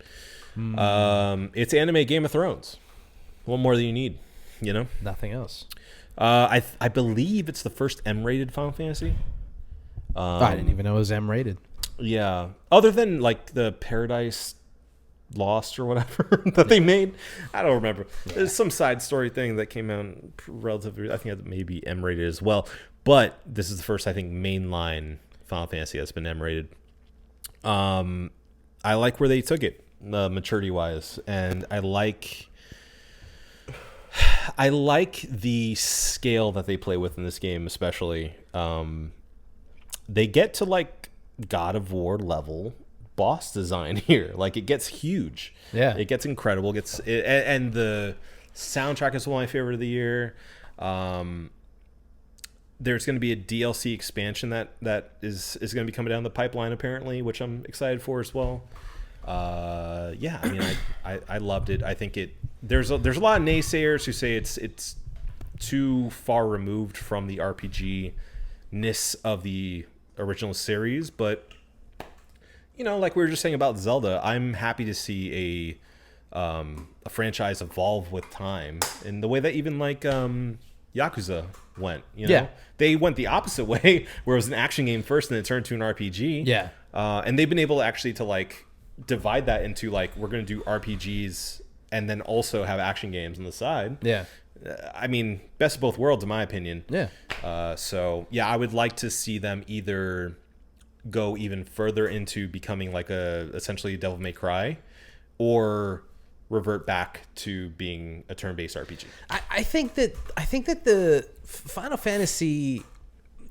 It's anime Game of Thrones. What more than you need, Nothing else. I believe it's the first M-rated Final Fantasy. I didn't even know it was M-rated. Yeah. Other than, like, the Paradise Lost or whatever that they made. I don't remember. Yeah. There's some side story thing that came out relatively, I think maybe M-rated as well. But this is the first, I think, mainline Final Fantasy that's been M-rated. I like where they took it, maturity-wise. And I like the scale that they play with in this game, especially. They get to, like, God of War level boss design here. Like, it gets huge. Yeah. It gets incredible. And the soundtrack is one of my favorite of the year. There's going to be a DLC expansion that is going to be coming down the pipeline, apparently, which I'm excited for as well. Yeah, I mean, I loved it. I think there's a lot of naysayers who say it's too far removed from the RPG-ness of the original series, but like we were just saying about Zelda, I'm happy to see a franchise evolve with time in the way that even like Yakuza went. Yeah. They went the opposite way, where it was an action game first and then it turned to an RPG. Yeah. And they've been able to like divide that into, like, we're going to do RPGs and then also have action games on the side. Yeah. I mean, best of both worlds, in my opinion. Yeah. So, yeah, I would like to see them either go even further into becoming like essentially Devil May Cry, or revert back to being a turn-based RPG. I think that the Final Fantasy,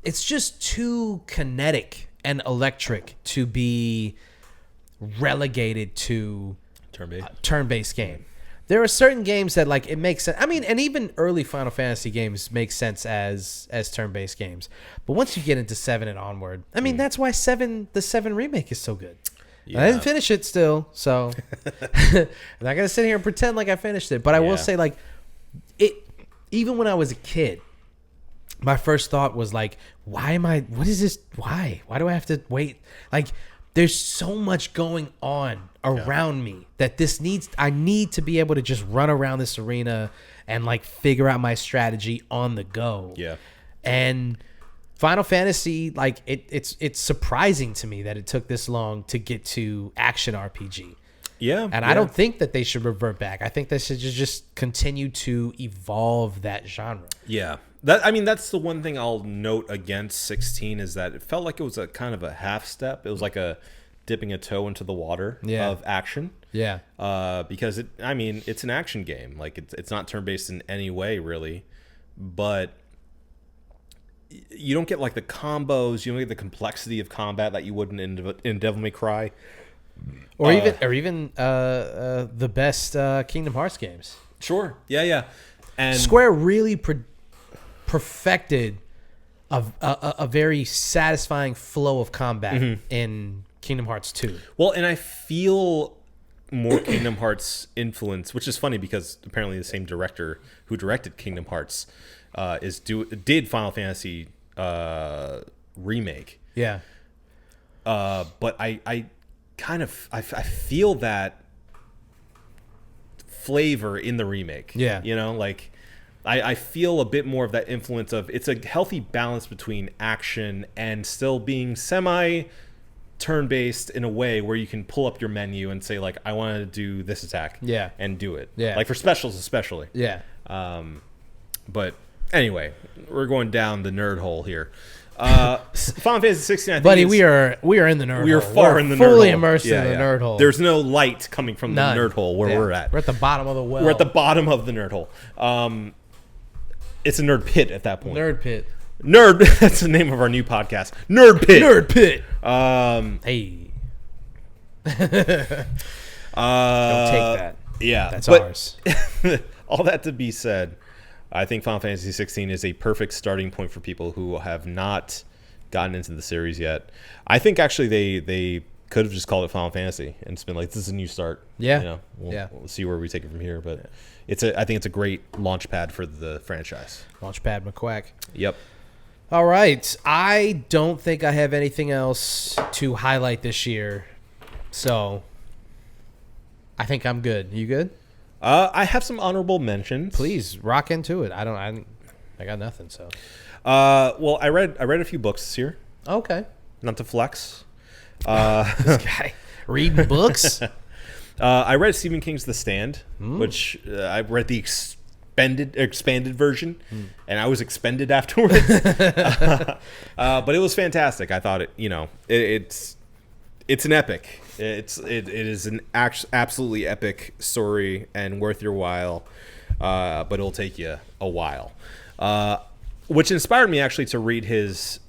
it's just too kinetic and electric to be relegated to turn-based game. There are certain games that, like, it makes sense. I mean, and even early Final Fantasy games make sense as turn-based games. But once you get into 7 and onward, I mean, that's why the 7 remake is so good. Yeah. I didn't finish it still, so I'm not going to sit here and pretend like I finished it. But I will say, like, even when I was a kid, my first thought was, like, what is this? Why do I have to wait? Like, there's so much going on around me that I need to be able to just run around this arena and, like, figure out my strategy on the go. Yeah. And Final Fantasy, like, it's surprising to me that it took this long to get to action RPG. Yeah. And I don't think that they should revert back. I think they should just continue to evolve that genre. Yeah. That's the one thing I'll note against 16 is that it felt like it was a kind of a half step. It was like a dipping a toe into the water of action. Yeah. Because it's an action game. Like it's not turn-based in any way really, but you don't get like the combos, you don't get the complexity of combat that you would in Devil May Cry. Or even the best Kingdom Hearts games. Sure. Yeah. And Square really perfected a very satisfying flow of combat in Kingdom Hearts 2. Well, and I feel more Kingdom Hearts influence, which is funny because apparently the same director who directed Kingdom Hearts did Final Fantasy remake. Yeah. But I feel that flavor in the remake. Yeah. You know, like I feel a bit more of that influence of it's a healthy balance between action and still being semi turn-based in a way where you can pull up your menu and say like I want to do this attack and do it. Yeah. Like for specials especially. Yeah. But anyway, we're going down the nerd hole here. Final Fantasy 16, I think Buddy, we are in the nerd hole. We are far in the nerd hole. Fully immersed in the nerd hole. There's no light coming from None. the nerd hole where we're at. We're at the bottom of the well. We're at the bottom of the nerd hole. It's a nerd pit at that point. Nerd pit. Nerd. That's the name of our new podcast. Nerd pit. Nerd pit. Hey. Don't take that. Yeah, That's ours. All that to be said, I think Final Fantasy 16 is a perfect starting point for people who have not gotten into the series yet. I think actually they could have just called it Final Fantasy and it's been like, this is a new start. Yeah. You know, we'll see where we take it from here. But I think it's a great launch pad for the franchise. Launchpad McQuack. Yep. All right. I don't think I have anything else to highlight this year. So I think I'm good. You good? I have some honorable mentions. Please rock into it. I got nothing. So. Well, I read a few books this year. Okay. Not to flex. This guy reading books. I read Stephen King's The Stand, which I read the expanded version, and I was expended afterwards. But it was fantastic. I thought it's an epic. It is an absolutely epic story and worth your while, but it'll take you a while. Which inspired me actually to read his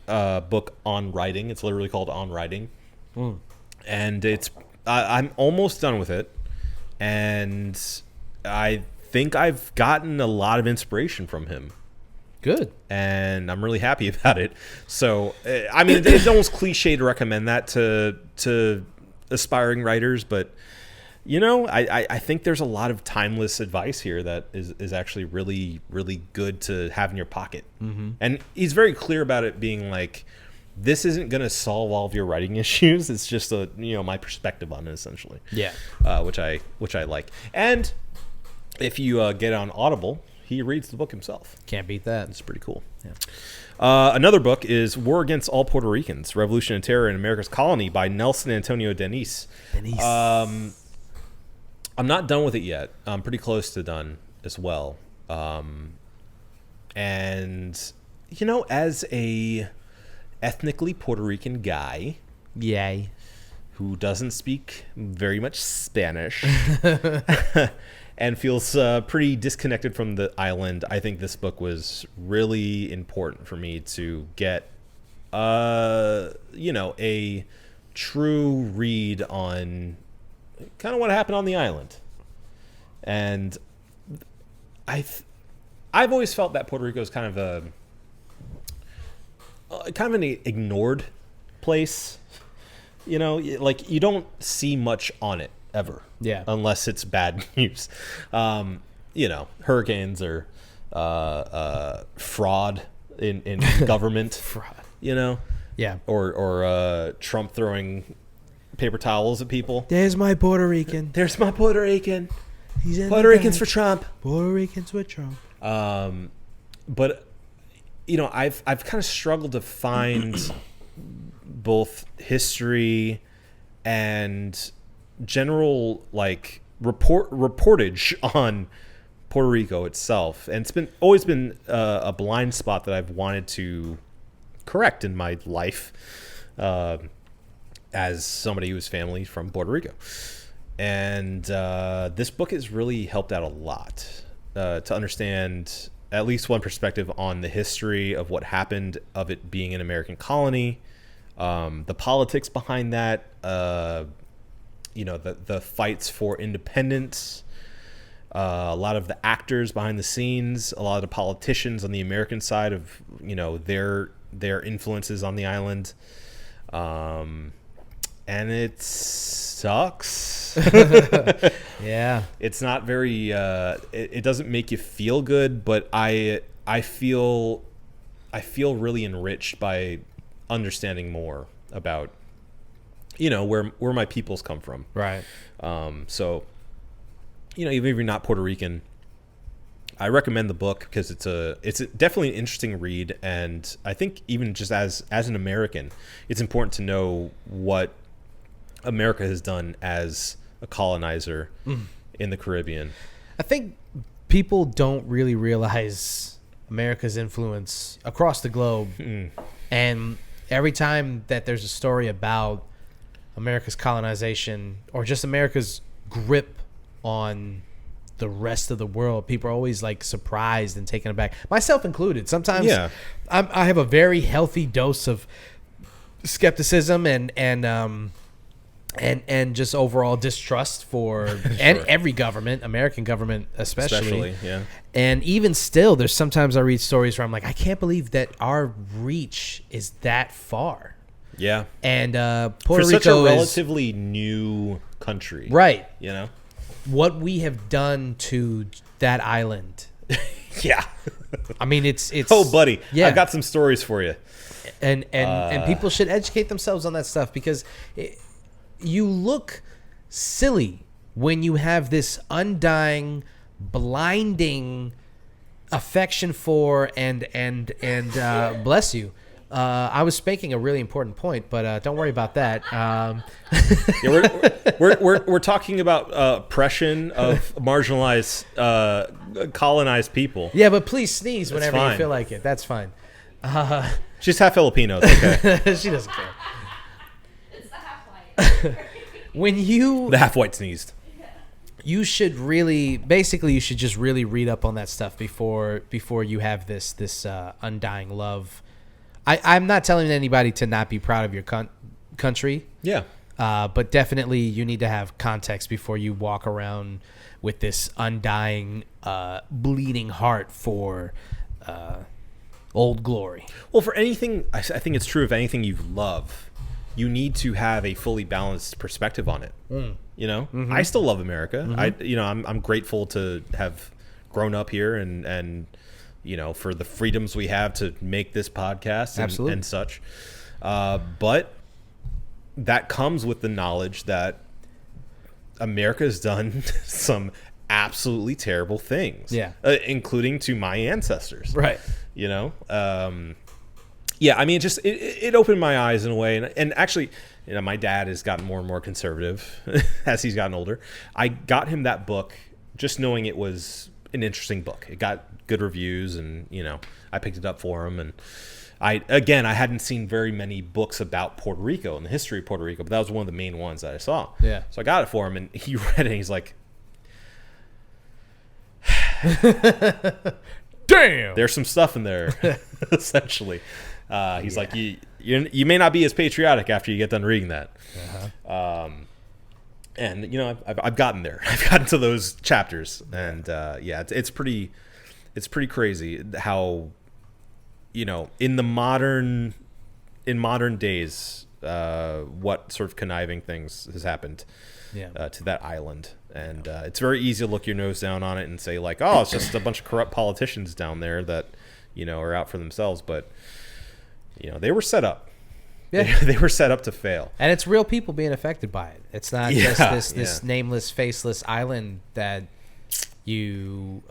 book on writing. It's literally called On Writing, and I'm almost done with it, and I think I've gotten a lot of inspiration from him. Good. And I'm really happy about it. So, I mean, it's almost cliche to recommend that to aspiring writers, but I think there's a lot of timeless advice here that is actually really, really good to have in your pocket. Mm-hmm. And he's very clear about it being like, this isn't going to solve all of your writing issues. It's just my perspective on it, essentially. Yeah. Which I like. And if you get on Audible, he reads the book himself. Can't beat that. It's pretty cool. Yeah. Another book is War Against All Puerto Ricans, Revolution and Terror in America's Colony by Nelson Antonio Denis. I'm not done with it yet. I'm pretty close to done as well. And, as a ethnically Puerto Rican guy, yay, who doesn't speak very much Spanish and feels pretty disconnected from the island, I think this book was really important for me to get, a true read on kind of what happened on the island. And I've always felt that Puerto Rico is kind of an ignored place. Like you don't see much on it ever. Yeah. Unless it's bad news. Hurricanes or fraud in government. Fraud. Yeah. Or Trump throwing paper towels at people. There's my Puerto Rican. There's my Puerto Rican. He's in Puerto Ricans for Trump. Puerto Ricans with Trump. But I've kind of struggled to find both history and general reportage on Puerto Rico itself, and it's always been a blind spot that I've wanted to correct in my life. as somebody who's family from Puerto Rico. And this book has really helped out a lot to understand at least one perspective on the history of what happened of it being an American colony, the politics behind that, the fights for independence, a lot of the actors behind the scenes, a lot of the politicians on the American side of, their influences on the island. And it sucks. Yeah. It's not very, it doesn't make you feel good, but I feel really enriched by understanding more about, where my peoples come from. Right. So, even if you're not Puerto Rican, I recommend the book because it's definitely an interesting read. And I think even just as an American, it's important to know what America has done as a colonizer in the Caribbean. I think people don't really realize America's influence across the globe. And every time that there's a story about America's colonization or just America's grip on the rest of the world, people are always like surprised and taken aback, myself included. Sometimes I have a very healthy dose of skepticism and just overall distrust for and every government, American government especially. Yeah. And even still, there's sometimes I read stories where I'm like, I can't believe that our reach is that far. Yeah. And Puerto for Rico such a is relatively new country, right. What we have done to that island. Yeah. I mean, it's oh, buddy. Yeah. I got some stories for you. And people should educate themselves on that stuff because you look silly when you have this undying, blinding affection for and bless you. I was making a really important point, but don't worry about that. We're talking about oppression of marginalized, colonized people. Yeah, but please sneeze whenever fine. you feel like it. That's fine. She's half Filipino. It's okay. She doesn't care. It's the half-white. When you The half-white sneezed. you should really you should just really read up on that stuff before you have this undying love. I'm not telling anybody to not be proud of your country. Yeah. But definitely you need to have context before you walk around with this undying, bleeding heart for old glory. Well, for anything, I think it's true of anything you love, you need to have a fully balanced perspective on it. I still love America. I'm grateful to have grown up here and for the freedoms we have to make this podcast and such. But that comes with the knowledge that America has done some absolutely terrible things. Yeah. Including to my ancestors. Right. I mean, it opened my eyes in a way. And actually, my dad has gotten more and more conservative as he's gotten older. I got him that book just knowing it was an interesting book. It got good reviews and, I picked it up for him. And I hadn't seen very many books about Puerto Rico and the history of Puerto Rico, but that was one of the main ones that I saw. Yeah. So I got it for him and he read it and he's like, Damn. there's some stuff in there, essentially. He's like, you may not be as patriotic after you get done reading that. And I've gotten there. I've gotten to those chapters, and it's pretty crazy how in modern days what sort of conniving things has happened to that island. And it's very easy to look your nose down on it and say like, oh, it's just a bunch of corrupt politicians down there that are out for themselves, but they were set up. Yeah. They were set up to fail. And it's real people being affected by it. It's not just this nameless, faceless island that you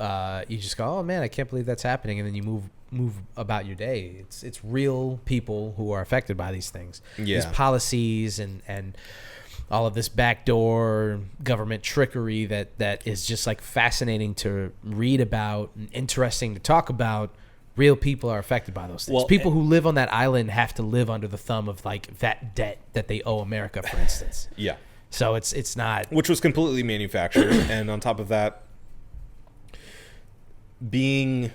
just go, oh man, I can't believe that's happening, and then you move about your day. It's real people who are affected by these things. Yeah. These policies and all of this backdoor government trickery that is just like fascinating to read about and interesting to talk about real people are affected by those things. Well, People who live on that island have to live under the thumb of like that debt that they owe America, for instance. Yeah. So it's not. Which was completely manufactured. And on top of that, being,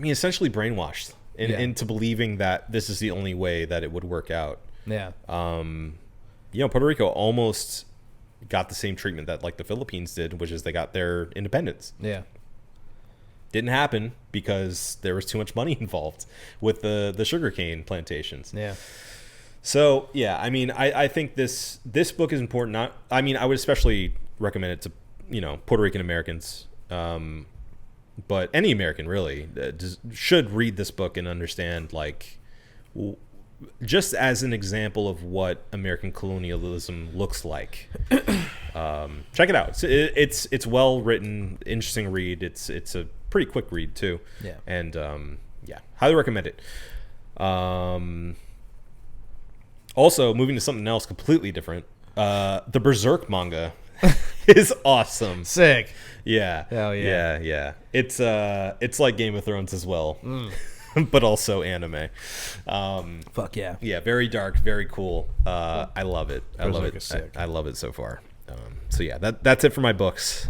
essentially brainwashed into believing that this is the only way that it would work out. Yeah. Puerto Rico almost got the same treatment that like the Philippines did, which is they got their independence. Yeah. Didn't happen because there was too much money involved with the sugarcane plantations. Yeah. So yeah, I think this book is important. I would especially recommend it to Puerto Rican Americans, but any American really should read this book and understand like just as an example of what American colonialism looks like. Check it out. It's well written, interesting read. It's a pretty quick read too. Yeah. And highly recommend it. Also, moving to something else completely different. The Berserk manga is awesome. Sick. Yeah. Hell yeah. Yeah. It's like Game of Thrones as well. But also anime. Fuck yeah. Yeah, very dark, very cool. I love it. I love Berserk it. is sick. I love it so far. So yeah, that's it for my books.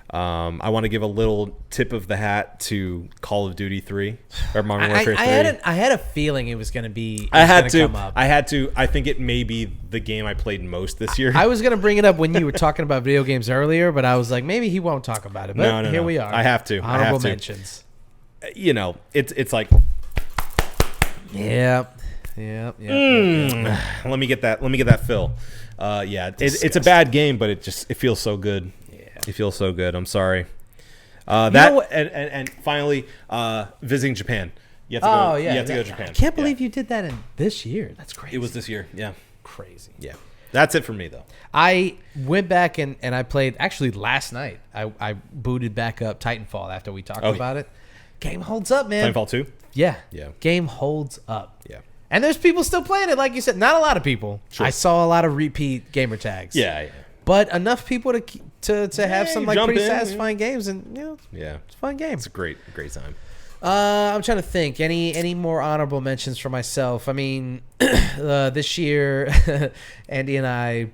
I want to give a little tip of the hat to Call of Duty 3 or Modern Warfare 3. I had a feeling it was going to be. I had to. Come up. I had to. I think it may be the game I played most this year. I was going to bring it up when you were talking about video games earlier, but I was like, maybe he won't talk about it. But No, here we are. I have to. Honorable mentions. It's like. Yep. Let me get that fill. It's a bad game, but it feels so good. Yeah. It feels so good. I'm sorry. what? And finally, visiting Japan. You have to go. yeah. You have to go to Japan. I can't believe you did that in this year. That's crazy. It was this year. Yeah. crazy. Yeah. That's it for me though. I went back and I played actually last night. I booted back up Titanfall after we talked about it. Game holds up, man. Titanfall 2? Yeah. Yeah. Game holds up. Yeah. And there's people still playing it, like you said. Not a lot of people. Sure. I saw a lot of repeat gamer tags. Yeah. But enough people to have some like pretty satisfying games, and yeah, it's a fun game. It's a great time. I'm trying to think. Any more honorable mentions for myself? I mean, this year, Andy and I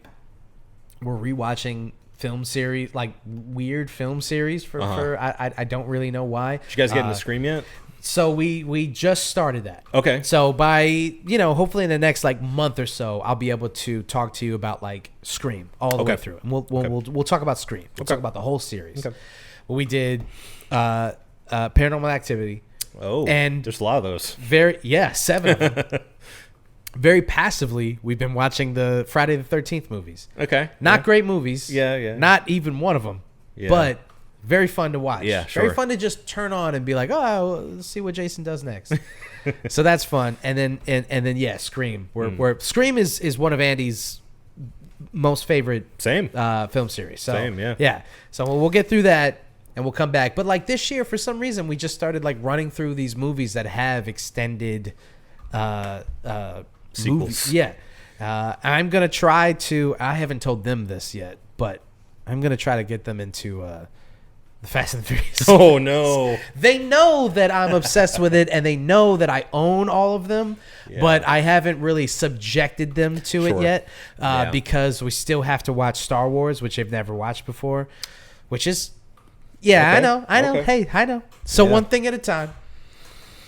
were rewatching film series, like weird film series for I don't really know why. Did you guys get into Scream yet? So we just started that. Okay. So by hopefully in the next like month or so, I'll be able to talk to you about like Scream all the way through, and we'll talk about Scream. We'll talk about the whole series. Okay. Well, we did Paranormal Activity. Oh, and there's a lot of those. 7 of them. Very passively, we've been watching the Friday the 13th movies. Okay. Not great movies. Yeah. Not even one of them. Yeah. But very fun to watch. Yeah, sure. Very fun to just turn on and be like, oh, let's see what Jason does next. So that's fun. And then Scream. Where Scream is one of Andy's most favorite film series. So, yeah. So we'll get through that and we'll come back. But like this year, for some reason, we just started like running through these movies that have extended sequels. Movies. Yeah. I'm gonna try to. I haven't told them this yet, but I'm gonna try to get them into the Fast and the Furious. Oh no! They know that I'm obsessed with it, and they know that I own all of them, but I haven't really subjected them to it yet because we still have to watch Star Wars, which they've never watched before. Which is, I know. Okay. Hey, I know. So one thing at a time.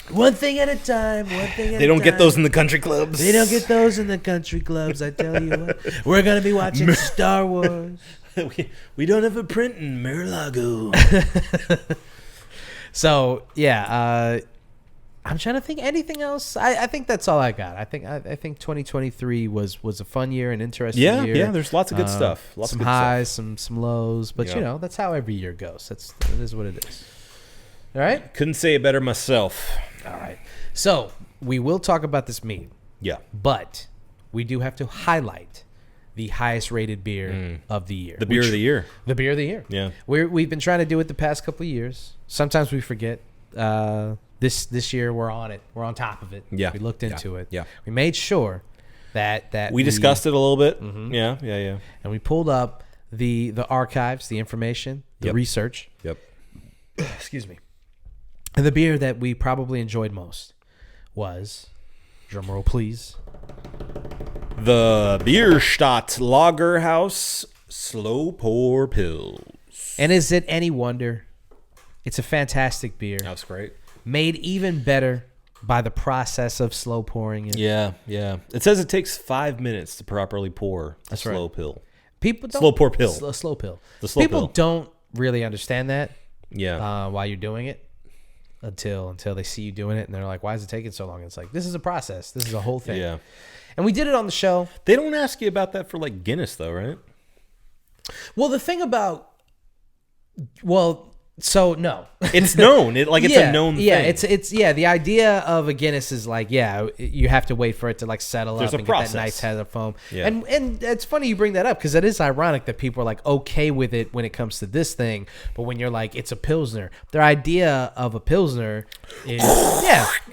One thing at a time. They don't get those in the country clubs. They don't get those in the country clubs. I tell you what, we're gonna be watching Star Wars. we don't have a print in Mar-a-Lago. So I'm trying to think anything else. I think that's all I got. I think 2023 was a fun year, an interesting year. Yeah. There's lots of good stuff. Lots some of good highs, stuff. some lows, but that's how every year goes. It is what it is. All right. Couldn't say it better myself. All right. So we will talk about this Mead. Yeah. But we do have to highlight the highest rated beer of the year. The beer of the year. The beer of the year. Yeah. We've been trying to do it the past couple of years. Sometimes we forget. This year we're on it. We're on top of it. Yeah. We looked into it. Yeah. We made sure that we discussed it a little bit. Mm-hmm. Yeah. And we pulled up the archives, the information, the research. Yep. Excuse me. And the beer that we probably enjoyed most was, drumroll please, The Bierstadt Lagerhaus Slow Pour Pills. and is it any wonder? It's a fantastic beer, That was great. made even better by the process of slow pouring it. Yeah. It says it takes 5 minutes to properly pour a That's right. slow pill. People don't, Slow pour pill. Slow pill. The slow People pill. don't really understand that Yeah. while you're doing it until they see you doing it, and they're like, "Why is it taking so long?" It's like, this is a process. This is a whole thing. Yeah. And we did it on the show. They don't ask you about that for like Guinness though, right? Well, the thing about, so no, It's known. It's a known thing. Yeah, it's the idea of a Guinness is like, you have to wait for it to like settle There's up a and process. get that nice head of foam. Yeah. And it's funny you bring that up because it is ironic that people are like okay with it when it comes to this thing, but when you're like it's a Pilsner, their idea of a Pilsner is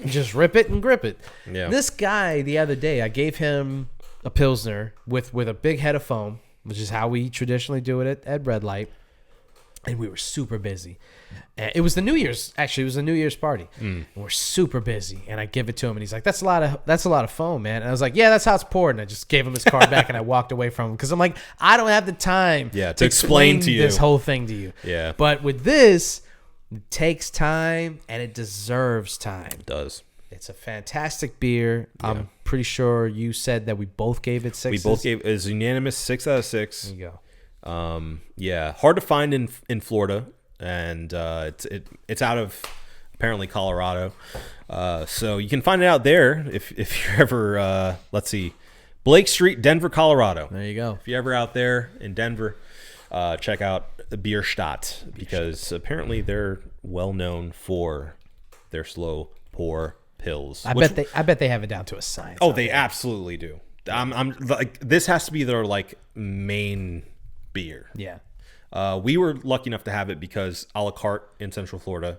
just rip it and grip it. Yeah. This guy the other day, I gave him a Pilsner with a big head of foam, which is how we traditionally do it at Red Light. And we were super busy. And it was the New Year's party. And we're super busy. And I give it to him and he's like, that's a lot of foam, man. And I was like, yeah, that's how it's poured. And I just gave him his card back and I walked away from him because I'm like, I don't have the time to explain to you this whole thing to you. Yeah. But with this, it takes time and it deserves time. It does. It's a fantastic beer. I'm pretty sure you said that we both gave it 6. We both gave it was unanimous 6 out of 6. There you go. Hard to find in Florida, and it's out of apparently Colorado. So you can find it out there if you're ever let's see, Blake Street, Denver, Colorado. There you go. If you're ever out there in Denver, check out Bierstadt because apparently they're well known for their slow pour pills. I bet they have it down to a science. Oh, they absolutely do. I'm like this has to be their like main beer. Yeah. We were lucky enough to have it because a la carte in Central Florida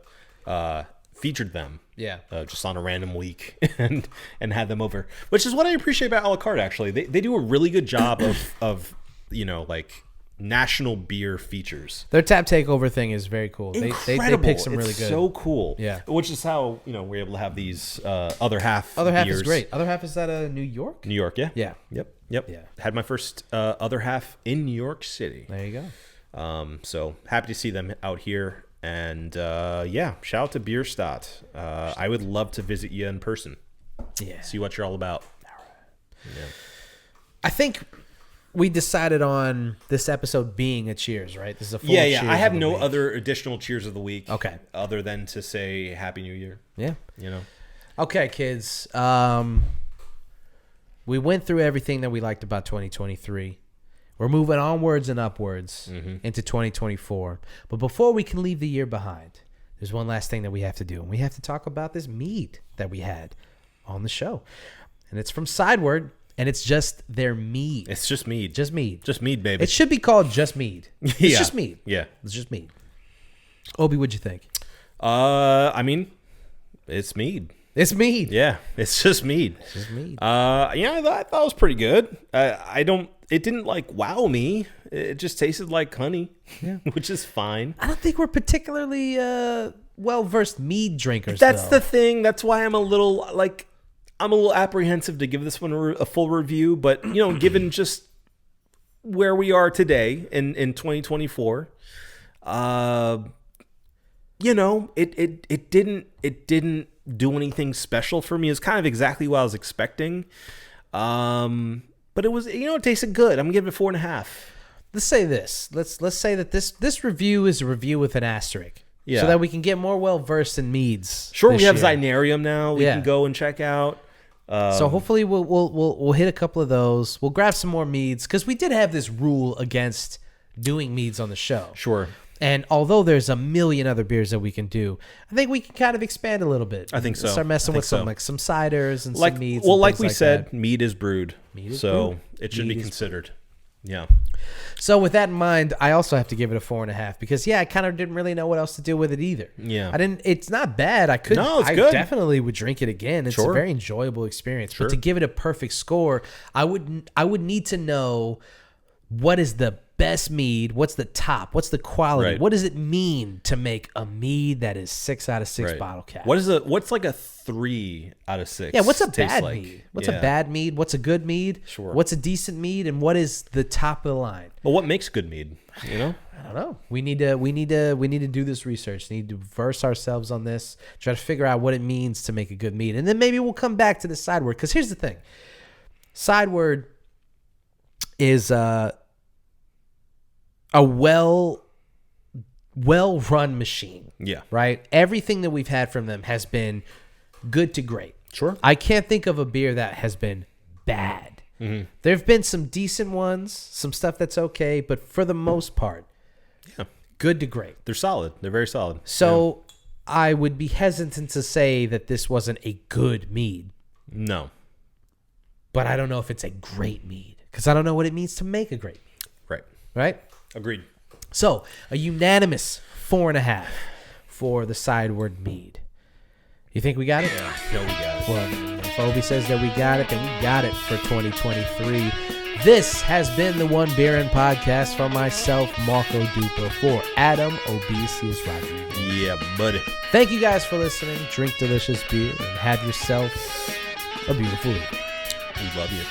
featured them. Yeah. Just on a random week and had them over, which is what I appreciate about a la carte. Actually, they do a really good job of like national beer features. Their tap takeover thing is very cool. They pick some really It's good. so cool. Yeah. Which is how we're able to have these other half. Other half beers. is great. Other half is that New York? New York, yeah. Yeah. Yep. Yeah. Had my first other half in New York City. There you go. So happy to see them out here. And shout out to Bierstadt. I would love to visit you in person. Yeah. See what you're all about. Yeah. I think we decided on this episode being a cheers, right? This is a full Yeah. cheers I have of the no week. other additional cheers of the week. Okay. Other than to say Happy New Year. Yeah. Okay, kids. We went through everything that we liked about 2023. We're moving onwards and upwards into 2024. But before we can leave the year behind, there's one last thing that we have to do. And we have to talk about this mead that we had on the show. And it's from Sideward, and it's just their mead. It's just mead. Just mead. Just mead, baby. It should be called just mead. It's Yeah. just mead. Yeah. It's just mead. Obi, what'd you think? I mean, it's mead. It's mead. Yeah, it's just mead. It's just mead. I thought it was pretty good. It didn't like wow me. It just tasted like honey, which is fine. I don't think we're particularly well-versed mead drinkers. That's though. the thing. That's why I'm a little apprehensive to give this one a full review. But given just where we are today in 2024, it didn't do anything special for me. It's kind of exactly what I was expecting. But it was, it tasted good. I'm gonna give it 4.5. Let's say this. Let's say that this review is a review with an asterisk. Yeah. So that we can get more well-versed in meads. Sure, this we have year. Zinarium now. We can go and check out. So hopefully we'll hit a couple of those. We'll grab some more meads because we did have this rule against doing meads on the show. Sure. And although there's a million other beers that we can do, I think we can kind of expand a little bit. I think so. Start messing with some ciders and some meads. Well, and like things we like said, that. mead is brewed. Mead is so brewed. it should Mead be is considered. Yeah. So with that in mind, I also have to give it a 4.5 because I kind of didn't really know what else to do with it either. Yeah. It's not bad. I No, it's good. definitely would drink it again. It's Sure. a very enjoyable experience. Sure. But to give it a perfect score, I would need to know what is the best mead? What's the top? What's the quality? Right. What does it mean to make a mead that is 6 out of 6 Right. bottle cap? What's like a 3 out of 6? Yeah, what's a taste bad like? mead? What's a bad mead? What's a good mead? Sure. What's a decent mead? And what is the top of the line? Well, what makes good mead? You know? I don't know. We need to do this research. We need to verse ourselves on this. Try to figure out what it means to make a good mead, and then maybe we'll come back to the Sideward. Because here's the thing: Sideward is a well-run machine. Yeah. Right. Everything that we've had from them has been good to great. Sure. I can't think of a beer that has been bad. Mm-hmm. There have been some decent ones, some stuff that's okay, but for the most part, Yeah. good to great. They're solid. They're very solid. So I would be hesitant to say that this wasn't a good mead, No. but I don't know if it's a great mead because I don't know what it means to make a great mead, Right. right? Agreed. So a unanimous 4.5 for the Sideward mead. You think we got it? Yeah. No, we got it. Well, if Obi says that we got it, then we got it for 2023. This has been the One Beerin' Podcast from myself, Marco Duper, for Adam Obesius Rodriguez. Yeah, buddy. Thank you guys for listening. Drink delicious beer and have yourself a beautiful evening. We love you.